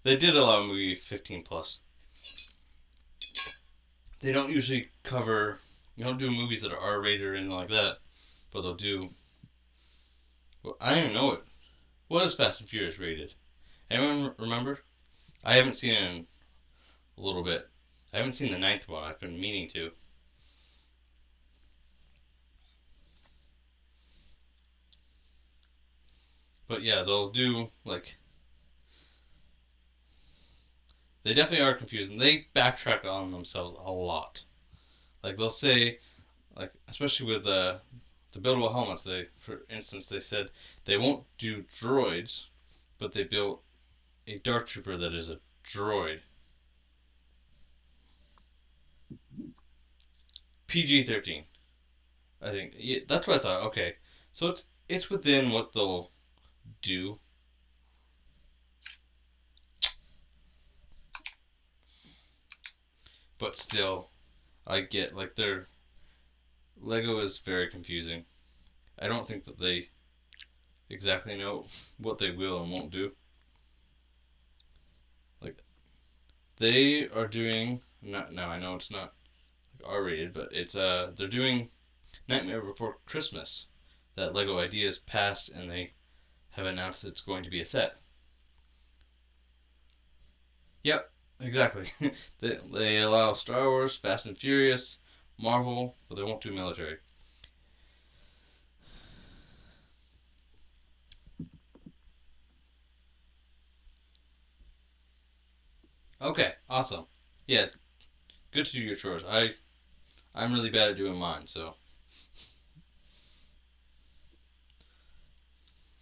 allow a movie 15 plus. They don't usually cover. You don't do movies that are R-rated or anything like that, but they'll do. Well, I don't even know it. What is Fast and Furious rated? Anyone remember? I haven't seen it in a little bit. I haven't seen the 9th one. I've been meaning to. But yeah, they'll do, like... They definitely are confusing. They backtrack on themselves a lot. Like, they'll say... Like, especially with the buildable helmets, for instance, they said they won't do droids, but they built a Dark Trooper that is a droid. PG-13. I think. Yeah, that's what I thought. Okay. So it's within what they'll do. But still, I get, like, their Lego is very confusing. I don't think that they exactly know what they will and won't do. Like, they are doing, now I know it's not R-rated, but it's they're doing Nightmare Before Christmas. That Lego idea is passed, and they have announced it's going to be a set. Yep, exactly. They allow Star Wars, Fast and Furious, Marvel, but they won't do military. Okay, awesome. Yeah, good to do your chores. I'm really bad at doing mine, so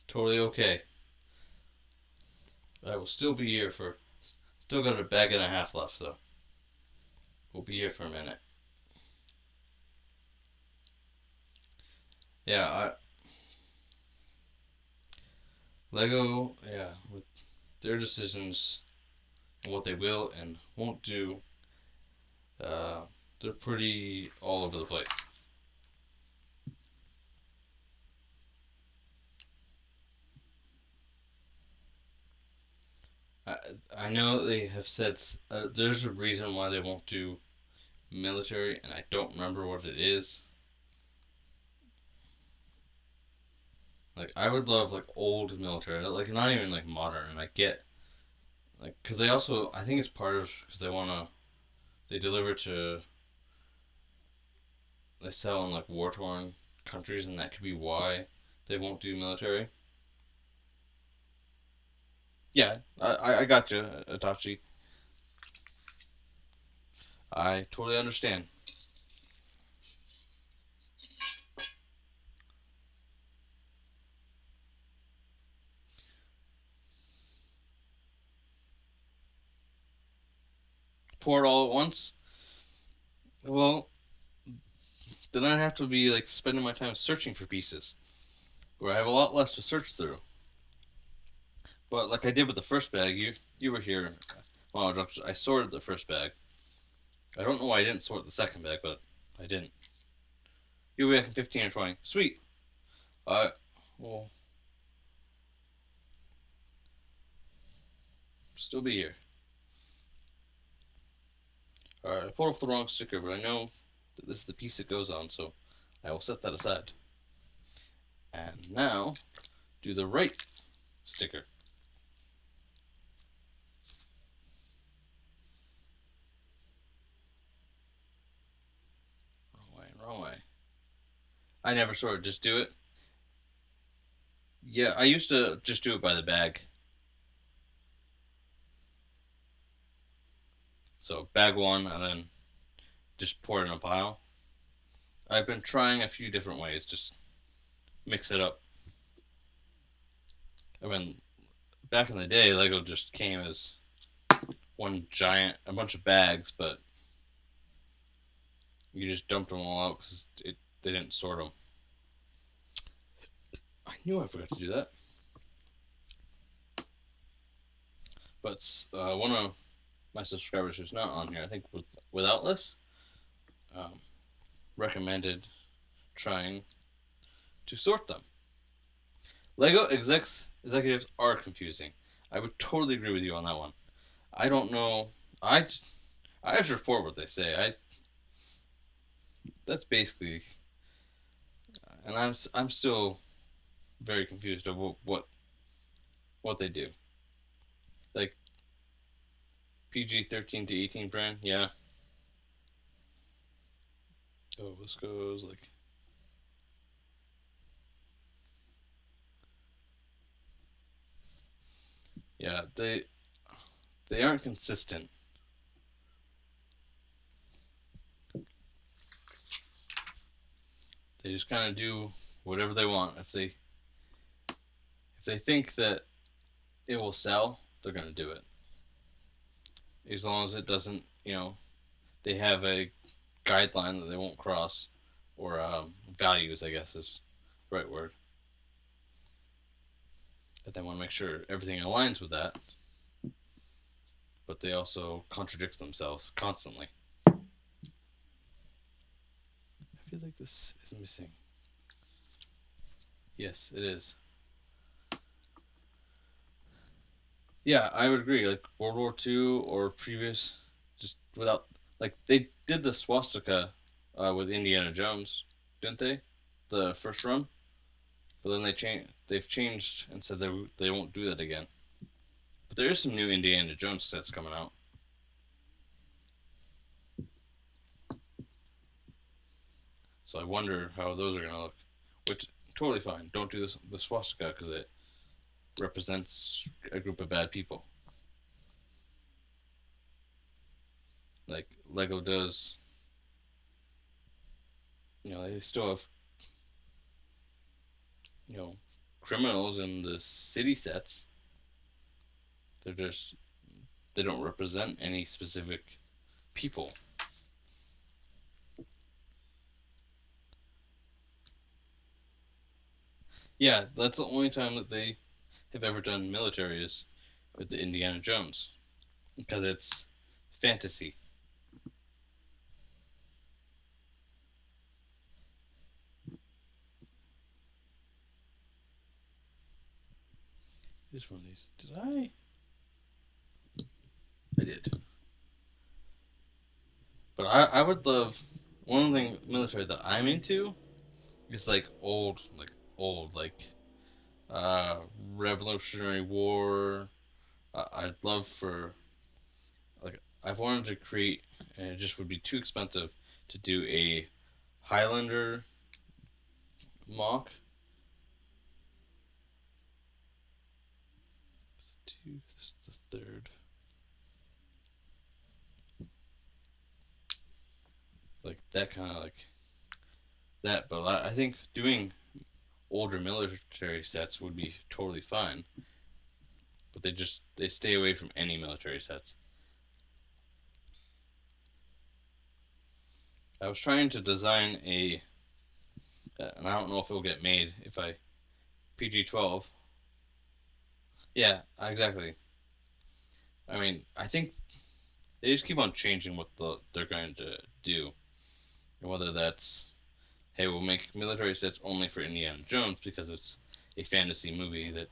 totally okay. I will still be here for. Still got a bag and a half left, so we'll be here for a minute. Yeah, Lego. Yeah, with their decisions and what they will and won't do, uh, they're pretty all over the place. I I know they have said there's a reason why they won't do military, and I don't remember what it is. Like I would love like old military, like not even like modern. And I get like because they also I think it's part of because they deliver to they sell in like war torn countries, and that could be why they won't do military. Yeah, I got you, Itachi. I totally understand. Pour it all at once. Well, then I'd have to be like spending my time searching for pieces, where I have a lot less to search through. But like I did with the first bag, you were here. Well, I sorted the first bag. I don't know why I didn't sort the second bag, but I didn't. You'll be back in 15 or 20. Sweet. Well, still be here. Alright, I pulled off the wrong sticker, but I know that this is the piece it goes on, so I will set that aside. And now, do the right sticker. Wrong way, wrong way. I never sorted, just do it. Yeah, I used to just do it by the bag. So bag one, and then just pour it in a pile. I've been trying a few different ways, just mix it up. I mean, back in the day, Lego just came as a bunch of bags, but you just dumped them all out because they didn't sort them. I knew I forgot to do that. But one of my subscribers who's not on here, I think without this, um, recommended trying to sort them. Lego executives are confusing. I would totally agree with you on that one. I don't know. I just report what they say. That's basically, and I'm still very confused of what they do. Like PG-13 to 18 brand, yeah. Oh, this goes like yeah. They aren't consistent. They just kind of do whatever they want. If they think that it will sell, they're gonna do it. As long as it doesn't, they have a guideline that they won't cross, or values, I guess is the right word. That they want to make sure everything aligns with that, but they also contradict themselves constantly. I feel like this is missing. Yes, it is. Yeah, I would agree. Like World War II or previous, just without like they did the swastika with Indiana Jones, didn't they? The first run, but then They've changed and said they won't do that again. But there is some new Indiana Jones sets coming out. So I wonder how those are gonna look. Which totally fine. Don't do the swastika because it represents a group of bad people. Like Lego does, they still have, you know, criminals in the city sets. They're just, they don't represent any specific people. Yeah, that's the only time that they have ever done military is with the Indiana Jones, because it's fantasy. Here's one of these. Did I? I did. But I would love, one thing military that I'm into is like old, like Revolutionary War. I'd love for, like, I've wanted to create, and it just would be too expensive to do a Highlander mock. This is the third. Like that kind of like that, but I think doing older military sets would be totally fine. But they stay away from any military sets. I was trying to design and I don't know if it'll get made if I PG-12. Yeah, exactly. I mean, I think they just keep on changing what they're going to do, and whether that's, hey, we'll make military sets only for Indiana Jones because it's a fantasy movie that,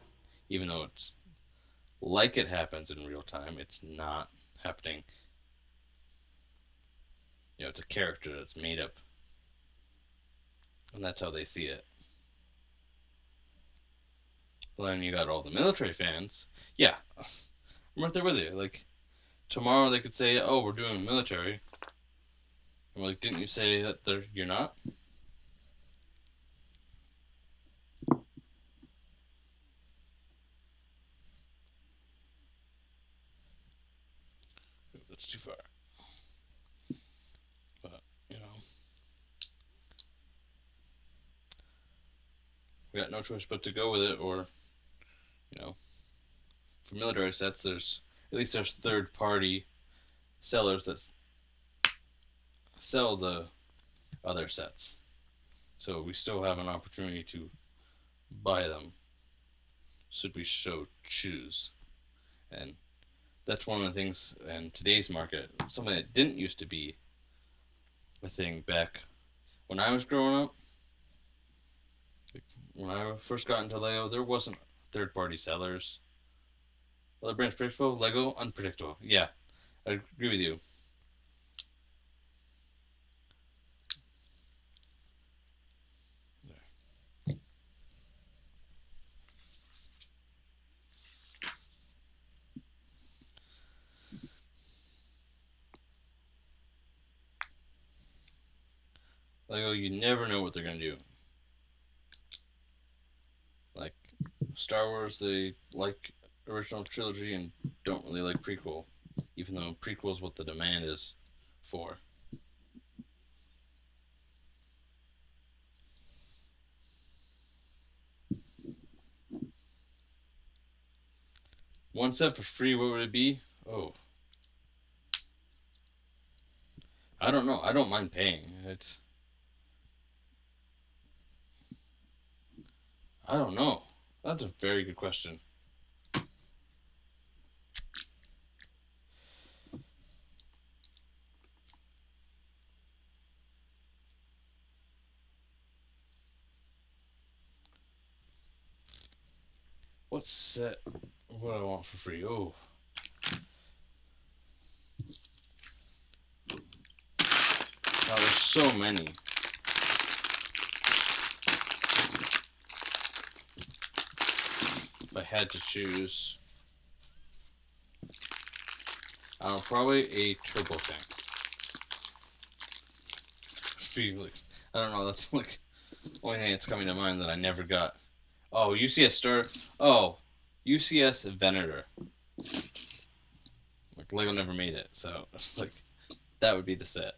even though it's like it happens in real time, it's not happening. It's a character that's made up, and that's how they see it. Well, then you got all the military fans. Yeah, I'm right there with you. Like, tomorrow they could say, "Oh, we're doing military." I'm like, "Didn't you say that you're not?" That's too far. But we got no choice but to go with it, or you know, for military sets, there's third party sellers that sell the other sets, so we still have an opportunity to buy them should we so choose. And that's one of the things in today's market, something that didn't used to be a thing back when I was growing up. When I first got into Lego, there wasn't third party sellers. Other brands predictable, Lego unpredictable. Yeah, I agree with you. Lego, you never know what they're gonna do. Like Star Wars, they like original trilogy and don't really like prequel, even though prequel is what the demand is for. One set for free, what would it be? Oh, I don't know. I don't mind paying. I don't know. That's a very good question. What set? What do I want for free? Oh, wow, there's so many. If I had to choose, probably a turbo tank. I don't know. That's like the only thing that's coming to mind that I never got. Oh, UCS Star. Oh, UCS Venator. Like Lego never made it, so like That would be the set.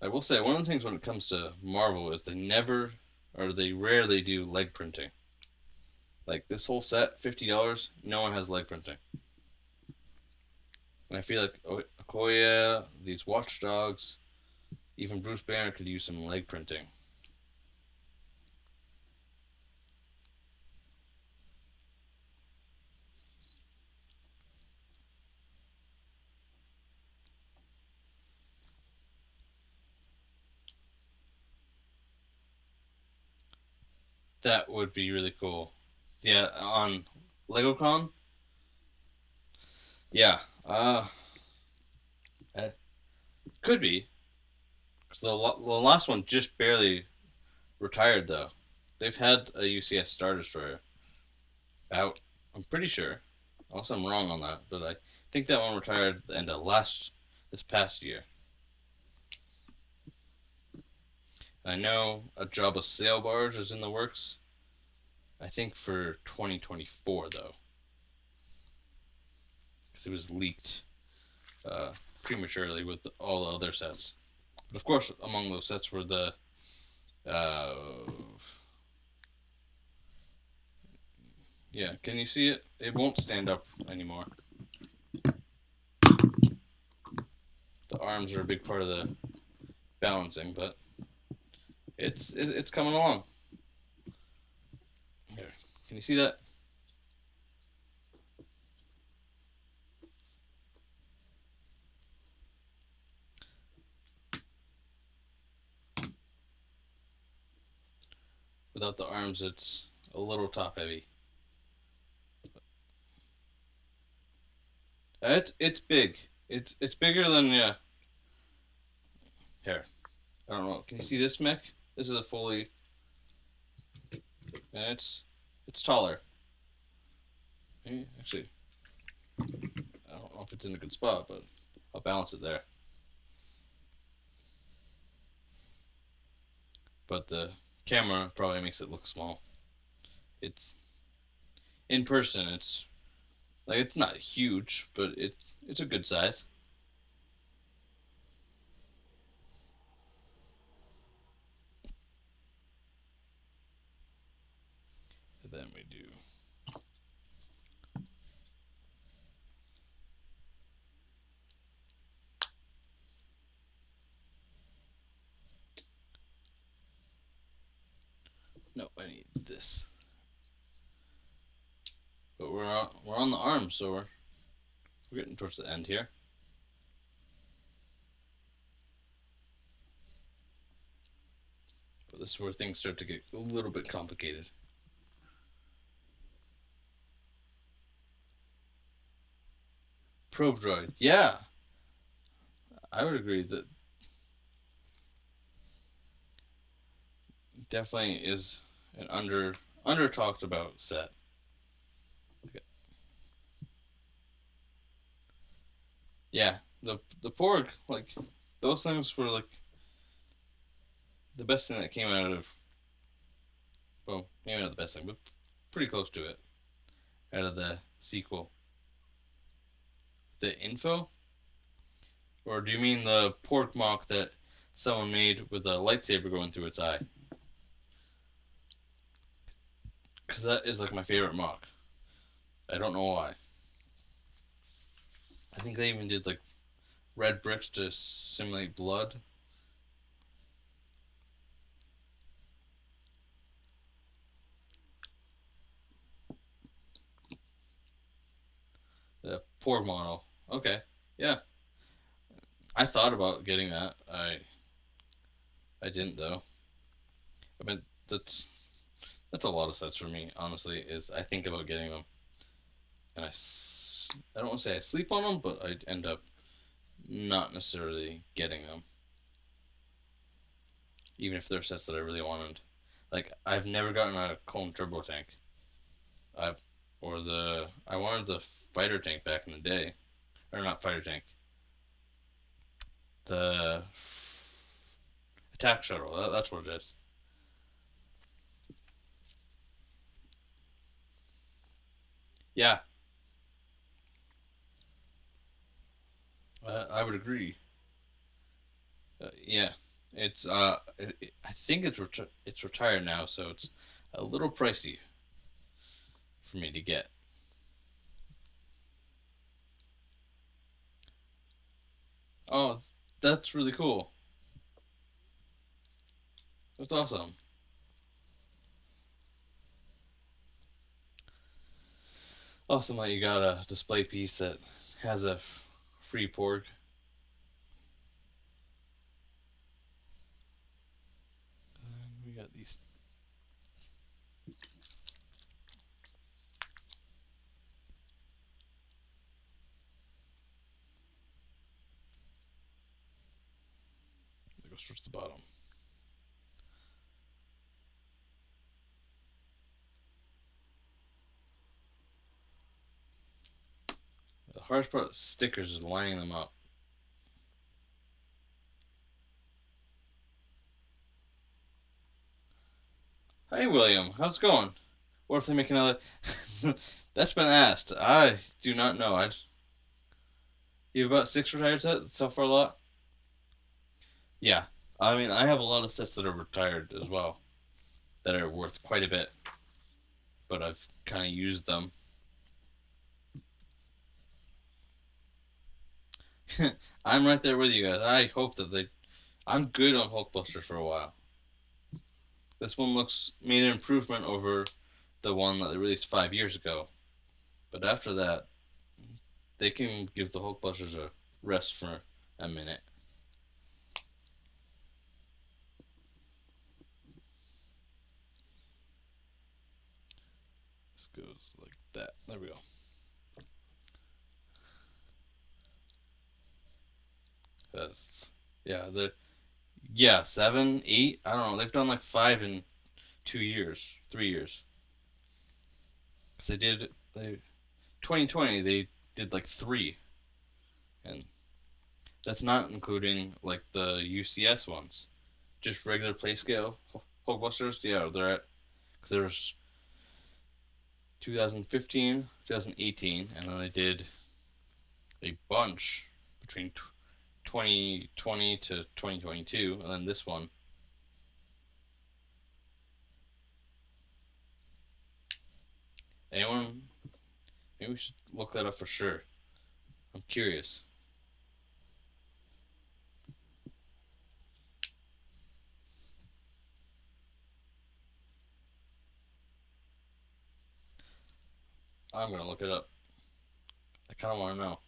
I will say one of the things when it comes to Marvel is they rarely do leg printing. Like this whole set, $50, no one has leg printing. And I feel like Okoye, these Watchdogs, even Bruce Banner could use some leg printing. That would be really cool. Yeah, on LegoCon. Yeah, could be. Cause the last one just barely retired though. They've had a UCS Star Destroyer out. I'm pretty sure. Also, I'm wrong on that, but I think that one retired at the end of this past year. I know a Jabba sail barge is in the works. I think for 2024 though, because it was leaked prematurely with all the other sets. But of course, among those sets were the uh, yeah. Can you see it? It won't stand up anymore. The arms are a big part of the balancing, but it's coming along. Here, can you see that? Without the arms, it's a little top heavy. It's big. It's bigger than yeah. Here, I don't know. Can you see this mech? This is a fully. And it's taller. Actually, I don't know if it's in a good spot, but I'll balance it there. But the camera probably makes it look small. It's in person. It's like it's not huge, but it's a good size. And then we do. No, I need this. But we're on the arm, so we're getting towards the end here. But this is where things start to get a little bit complicated. Probe droid, yeah, I would agree that definitely is an under talked about set. Yeah, the Porg, like those things were like the best thing that came out of, well, maybe not the best thing, but pretty close to it out of the sequel. The info, or do you mean the pork mock that someone made with a lightsaber going through its eye? Because that is like my favorite mock. I don't know why. I think they even did like red bricks to simulate blood. The pork model. Okay, yeah. I thought about getting that. I didn't though. I mean that's a lot of sets for me. Honestly, is I think about getting them, and I don't want to say I sleep on them, but I end up not necessarily getting them, even if they're sets that I really wanted. Like I've never gotten a clone turbo tank. I wanted the fighter tank back in the day, or not fighter tank. The attack shuttle. That's what it is. Yeah, I would agree. Yeah, I think it's retired now, so it's a little pricey for me to get. Oh, that's really cool. That's awesome. Awesome that you got a display piece that has a free porg. We got these. That goes towards the bottom. The hardest part of stickers is lining them up. Hey, William, how's it going? What if they make another? That's been asked. I do not know. You have about 6 retired sets so far, a lot. Yeah, I mean, I have a lot of sets that are retired as well that are worth quite a bit, but I've kind of used them. I'm right there with you guys. I hope that they. I'm good on Hulkbuster for a while. This one looks made an improvement over the one that they released 5 years ago, but after that, they can give the Hulkbusters a rest for a minute. This goes like that. There we go. Yeah, they're 7, 8. I don't know. They've done like 5 in 2 years, 3 years. Cause they 2020 they did like 3, and that's not including like the UCS ones, just regular play scale Hulkbusters. Yeah, they're at because there's 2015, 2018, and then they did a bunch between 2020 to 2022, and then this one. Anyone? Maybe we should look that up for sure. I'm curious. I'm gonna look it up. I kind of want to know.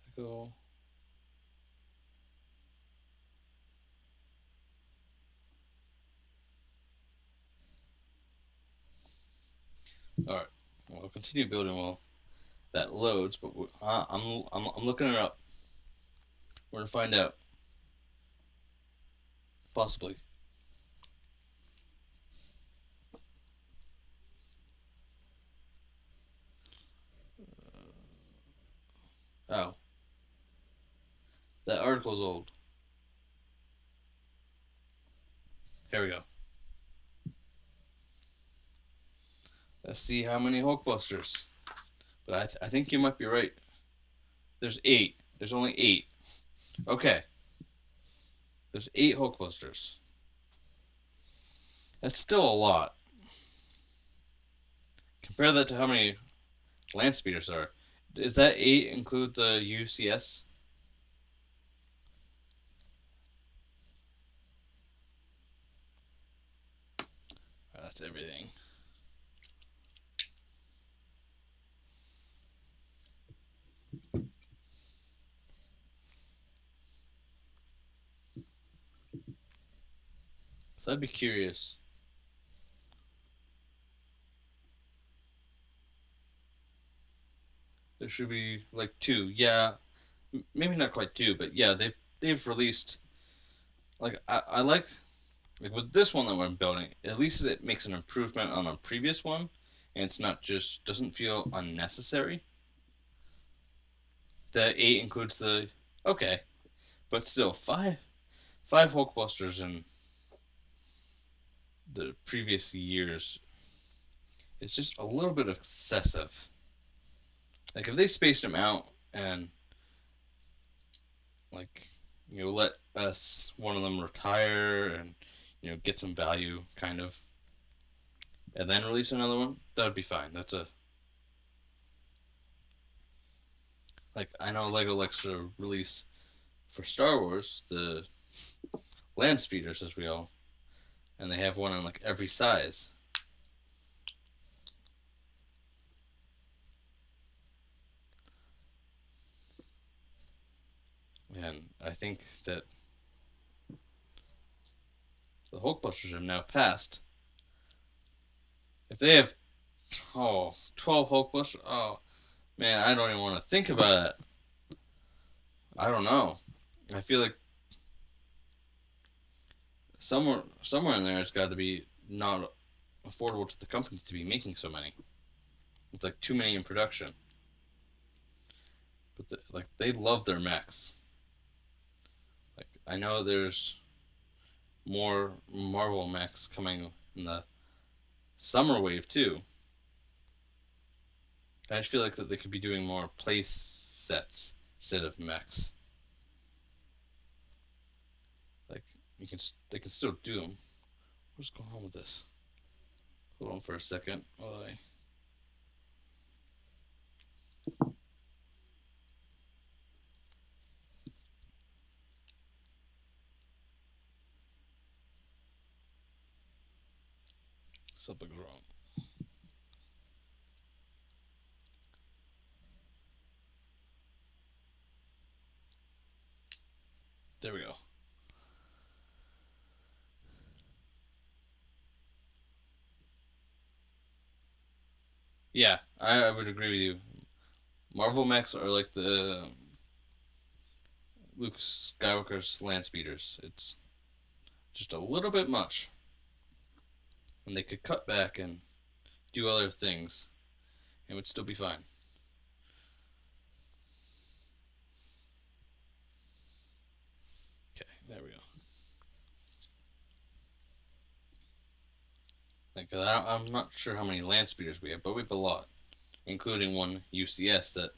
I go. All right. Well, I'll continue building while that loads, but I'm looking it up. We're gonna find out. Possibly. Oh, that article's old. Here we go. Let's see how many Hulkbusters. But I think you might be right. There's 8. There's only 8. Okay. There's 8 Hulkbusters. That's still a lot. Compare that to how many land speeders are. Does that 8 include the UCS? That's everything. So I'd be curious. There should be like 2. Yeah, maybe not quite 2, but yeah, they've released. Like I like with this one that we're building. At least it makes an improvement on a previous one, and it's not just doesn't feel unnecessary. The 8 includes the okay, but still 5. 5 Hulkbusters in the previous years is just a little bit excessive. Like if they spaced them out and like let us one of them retire and get some value kind of, and then release another one, that would be fine. That's a like I know Lego likes to release for Star Wars the land speeders as well, and they have one in like every size. And I think that the Hulkbusters have now passed. If they have 12 Hulkbusters, oh man, I don't even want to think about it. I don't know. I feel like somewhere in there it's got to be not affordable to the company to be making so many. It's like too many in production. But like they love their mechs. Like I know there's more Marvel mechs coming in the summer wave too. I just feel like that they could be doing more play sets instead of mechs. Like they can still do them. What's going on with this? Hold on for a second. Something's wrong. There we go. Yeah, I would agree with you. Marvel mechs are like the Luke Skywalker's land speeders. It's just a little bit much. And they could cut back and do other things and would still be fine. Okay, there we go. Like, I'm not sure how many land speeders we have, but we have a lot, including one UCS that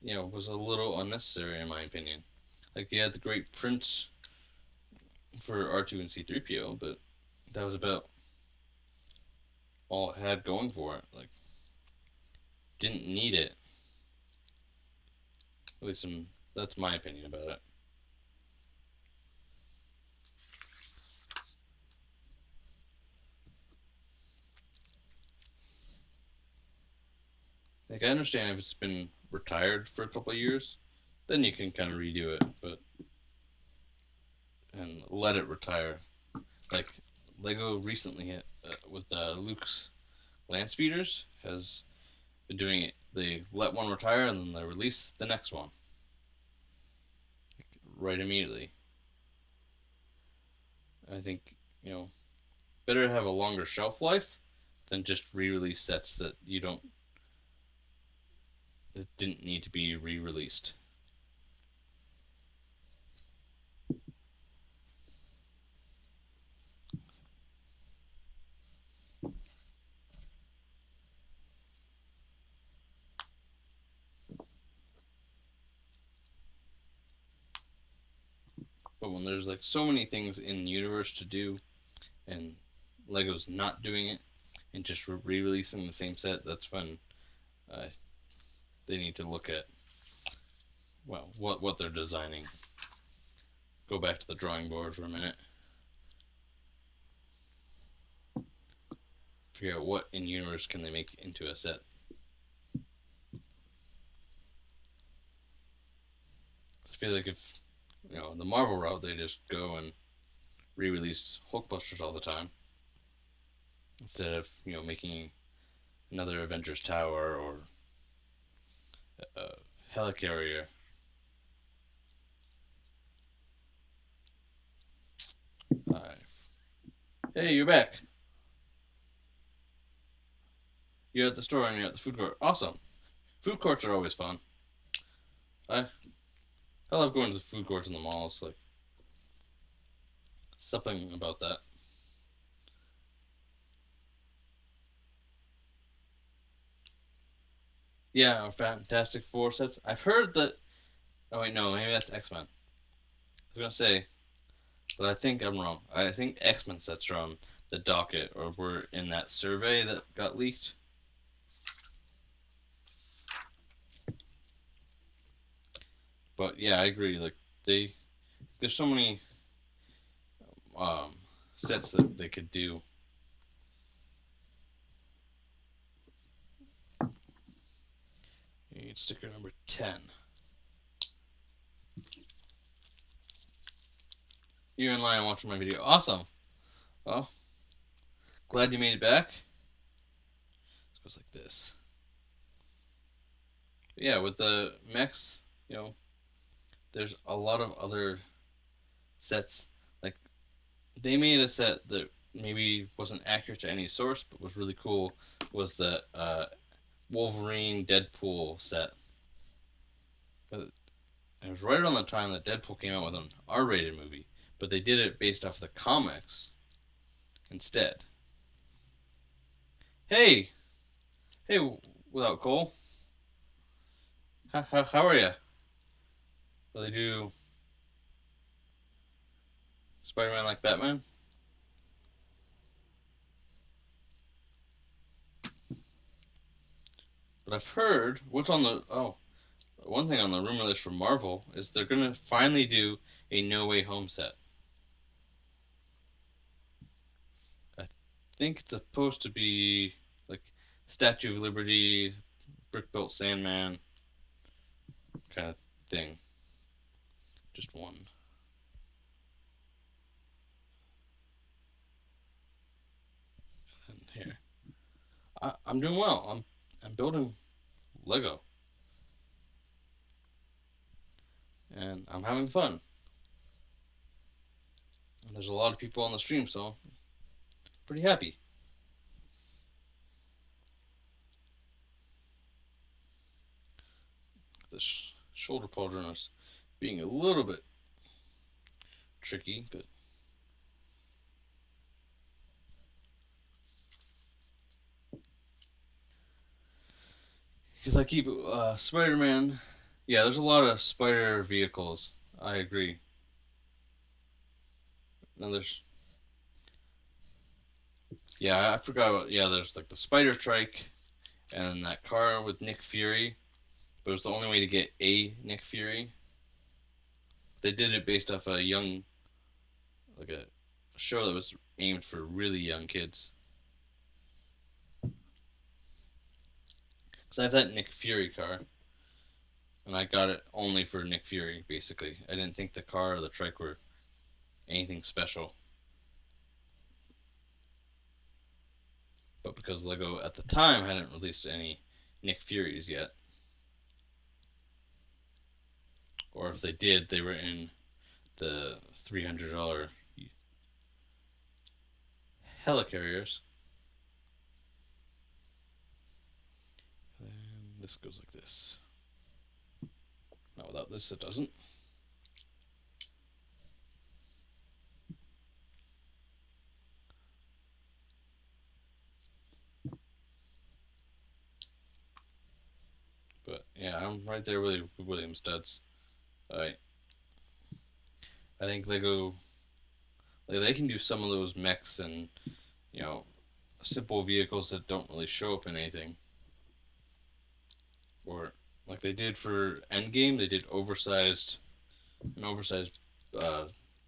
was a little unnecessary in my opinion. Like they had the Great Prince for R2 and C3PO, but that was about all it had going for it. Like, didn't need it. At least that's my opinion about it. Like, I understand if it's been retired for a couple of years, then you can kind of redo it, and let it retire. Like Lego recently with Luke's land speeders has been doing it. They let one retire and then they release the next one right immediately. I think better to have a longer shelf life than just re-release sets that didn't need to be re-released. But when there's like so many things in the universe to do, and Lego's not doing it and just re-releasing the same set, that's when they need to look at what they're designing. Go back to the drawing board for a minute. Figure out what in universe can they make into a set. I feel like if the Marvel route, they just go and re-release Hulkbusters all the time instead of making another Avengers Tower or a helicarrier. Hey, you're back. You're at the store and you're at the food court. Awesome. Food courts are always fun. I love going to the food courts in the malls. Like, Something about that. Yeah, Fantastic Four sets. I've heard that. Oh wait, no, maybe that's X Men. I was gonna say, but I think I'm wrong. I think X Men sets are on the docket, or were in that survey that got leaked. But yeah, I agree. Like there's so many um, sets that they could do. Sticker number 10. You're in line watching my video. Awesome. Well, glad you made it back. It goes like this. But yeah, with the mechs, there's a lot of other sets. Like they made a set that maybe wasn't accurate to any source, but was really cool. Was the Wolverine Deadpool set. But it was right around the time that Deadpool came out with an R-rated movie, but they did it based off of the comics instead. Hey, hey, without Cole, how are you? Will they do Spider-Man like Batman? But I've heard what's on the one thing on the rumor list for Marvel is they're gonna finally do a No Way Home set. I think it's supposed to be like Statue of Liberty, brick built Sandman kind of thing. Just one. And here, I'm doing well. I'm building Lego, and I'm having fun. And there's a lot of people on the stream, so pretty happy. This shoulder pauldron is being a little bit tricky, but because I keep Spider-Man. Yeah, there's a lot of spider vehicles. I agree. Now there's yeah, I forgot about yeah. There's like the Spider Trike, and that car with Nick Fury. But it was the only way to get a Nick Fury. They did it based off a young, like a show that was aimed for really young kids. Because I have that Nick Fury car, and I got it only for Nick Fury. Basically, I didn't think the car or the trike were anything special. But because Lego at the time hadn't released any Nick Furies yet, or if they did, they were in the $300 helicarriers. And this goes like this. Not without this, it doesn't. But yeah, I'm right there with William Studs. I think Lego, like, they can do some of those mechs and simple vehicles that don't really show up in anything. Or like they did for Endgame, they did an oversized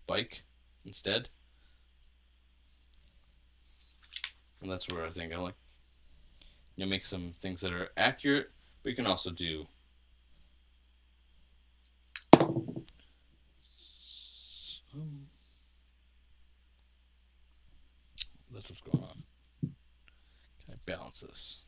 bike instead. And that's where I think I like make some things that are accurate, but you can also do that's what's going on. Can I balance this?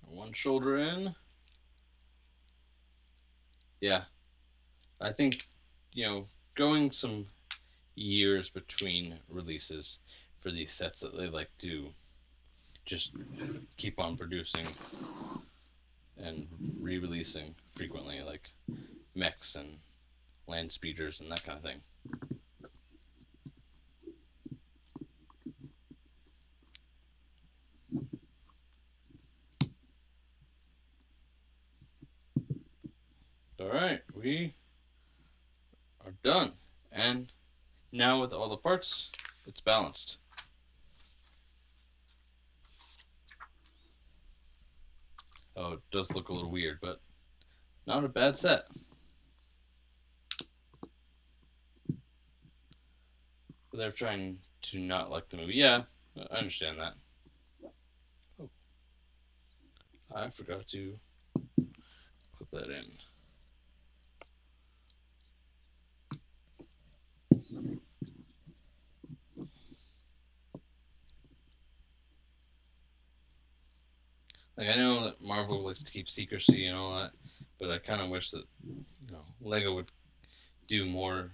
One shoulder in. Yeah. I think, going some years between releases for these sets that they like to just keep on producing and re-releasing frequently, like mechs and land speeders and that kind of thing. Alright, we are done. And now with all the parts, it's balanced. Oh, it does look a little weird, but not a bad set. They're trying to not like the movie. Yeah, I understand that. Oh, I forgot to clip that in. Like, I know that Marvel likes to keep secrecy and all that, but I kind of wish that, you know, Lego would do more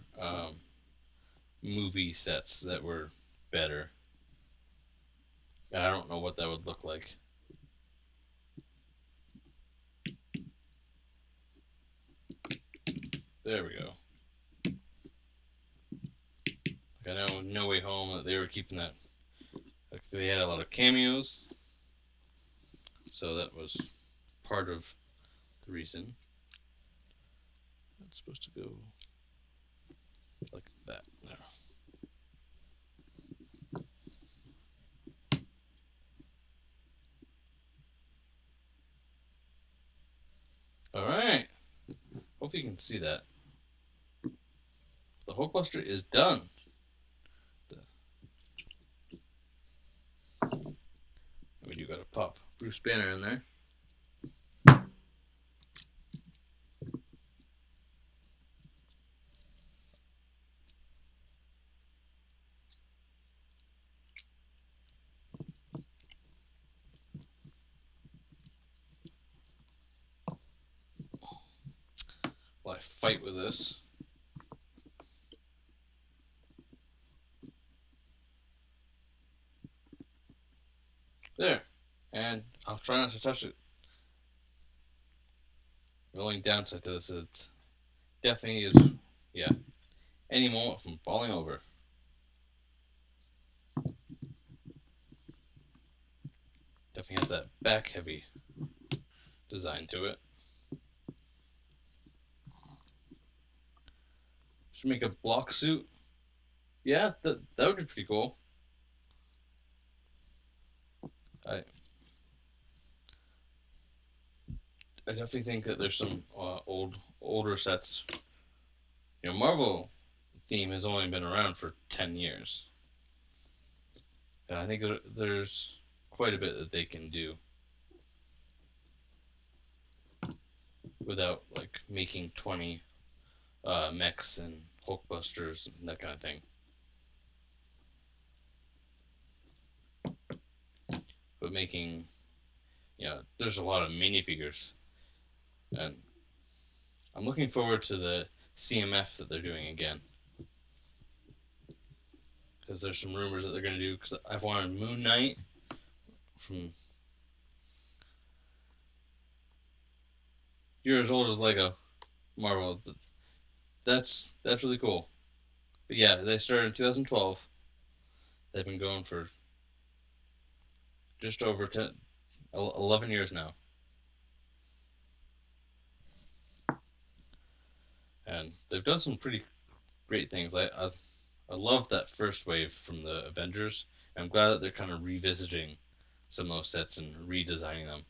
movie sets that were better. And I don't know what that would look like. There we go. Like, I know No Way Home that they were keeping that. Like, they had a lot of cameos, so that was part of the reason. That's supposed to go like that. There. All right. Hope you can see that. The Hulkbuster is done. We do got to pop Bruce Banner in there. While I fight with this. There. And I'll try not to touch it. The only downside to this is it definitely is, yeah, any moment from falling over. Definitely has that back heavy design to it. Should make a block suit. Yeah, that would be pretty cool. I definitely think that there's some older sets. You know, Marvel theme has only been around for 10 years. And I think there's quite a bit that they can do without like making 20 mechs and Hulkbusters and that kind of thing. But making, you know, there's a lot of minifigures. And I'm looking forward to the CMF that they're doing again. Because there's some rumors that they're going to do, because I've wanted Moon Knight from You're as old as Lego, Marvel. That's really cool. But yeah, they started in 2012. They've been going for just over 11 years now. And they've done some pretty great things. I love that first wave from the Avengers. I'm glad that they're kind of revisiting some of those sets and redesigning them.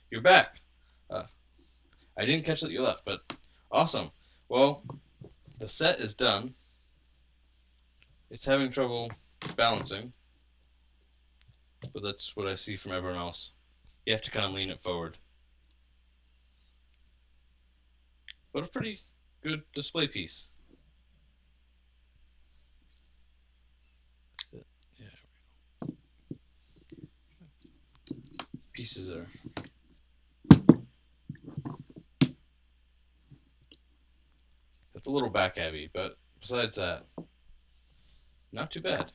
You're back. I didn't catch that you left, but awesome. Well, the set is done. It's having trouble balancing, but that's what I see from everyone else. You have to kind of lean it forward. But a pretty good display piece. Yeah. Pieces are. It's a little back heavy, but besides that, not too bad.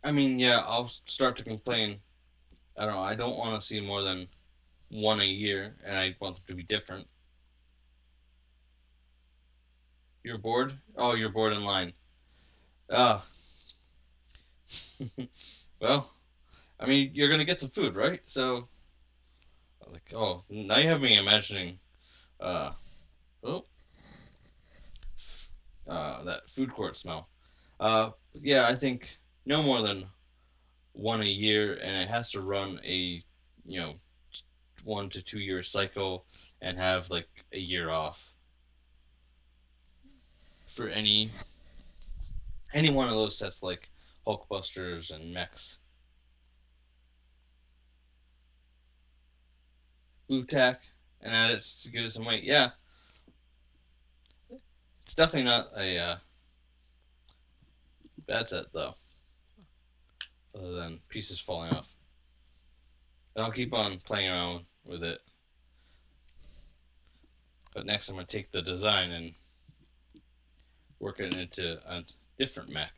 I mean, yeah, I'll start to complain. I don't know. I don't want to see more than one a year, and I want them to be different. You're bored? Oh, you're bored in line. Ah. Well, I mean, you're gonna get some food, right? So, like, oh, now you have me imagining, uh, oh, that food court smell. Yeah, I think no more than one a year, and it has to run a, you know, 1 to 2 year cycle, and have like a year off for any one of those sets, like Hulkbusters and mechs. Blue tack and add it to give it some weight. Yeah, it's definitely not a bad set though, other than pieces falling off. And I'll keep on playing around with it. But next, I'm gonna take the design and work it into a different mech.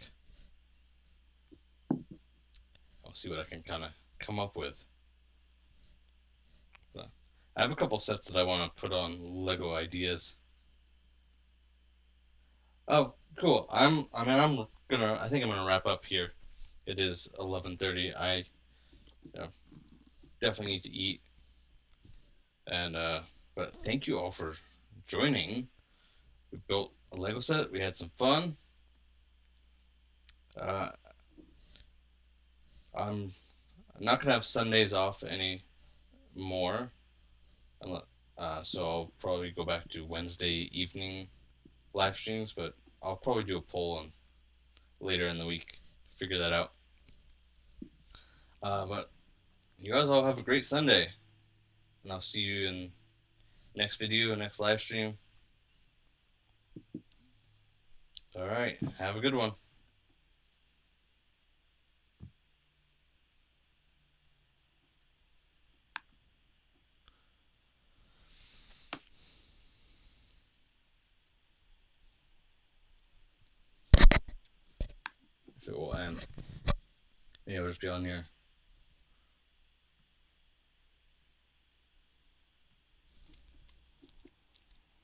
I'll see what I can kind of come up with. So, I have a couple sets that I want to put on Lego ideas. Oh, cool. I think I'm gonna wrap up here. It is 11:30. I you know, definitely need to eat. And but thank you all for joining. We built a Lego set. We had some fun. Uh, I'm not gonna have Sundays off anymore. So I'll probably go back to Wednesday evening live streams, but I'll probably do a poll on later in the week. Figure that out. But you guys all have a great Sunday, and I'll see you in next video, next live stream. All right, have a good one. If it will end, maybe I'll just be on here.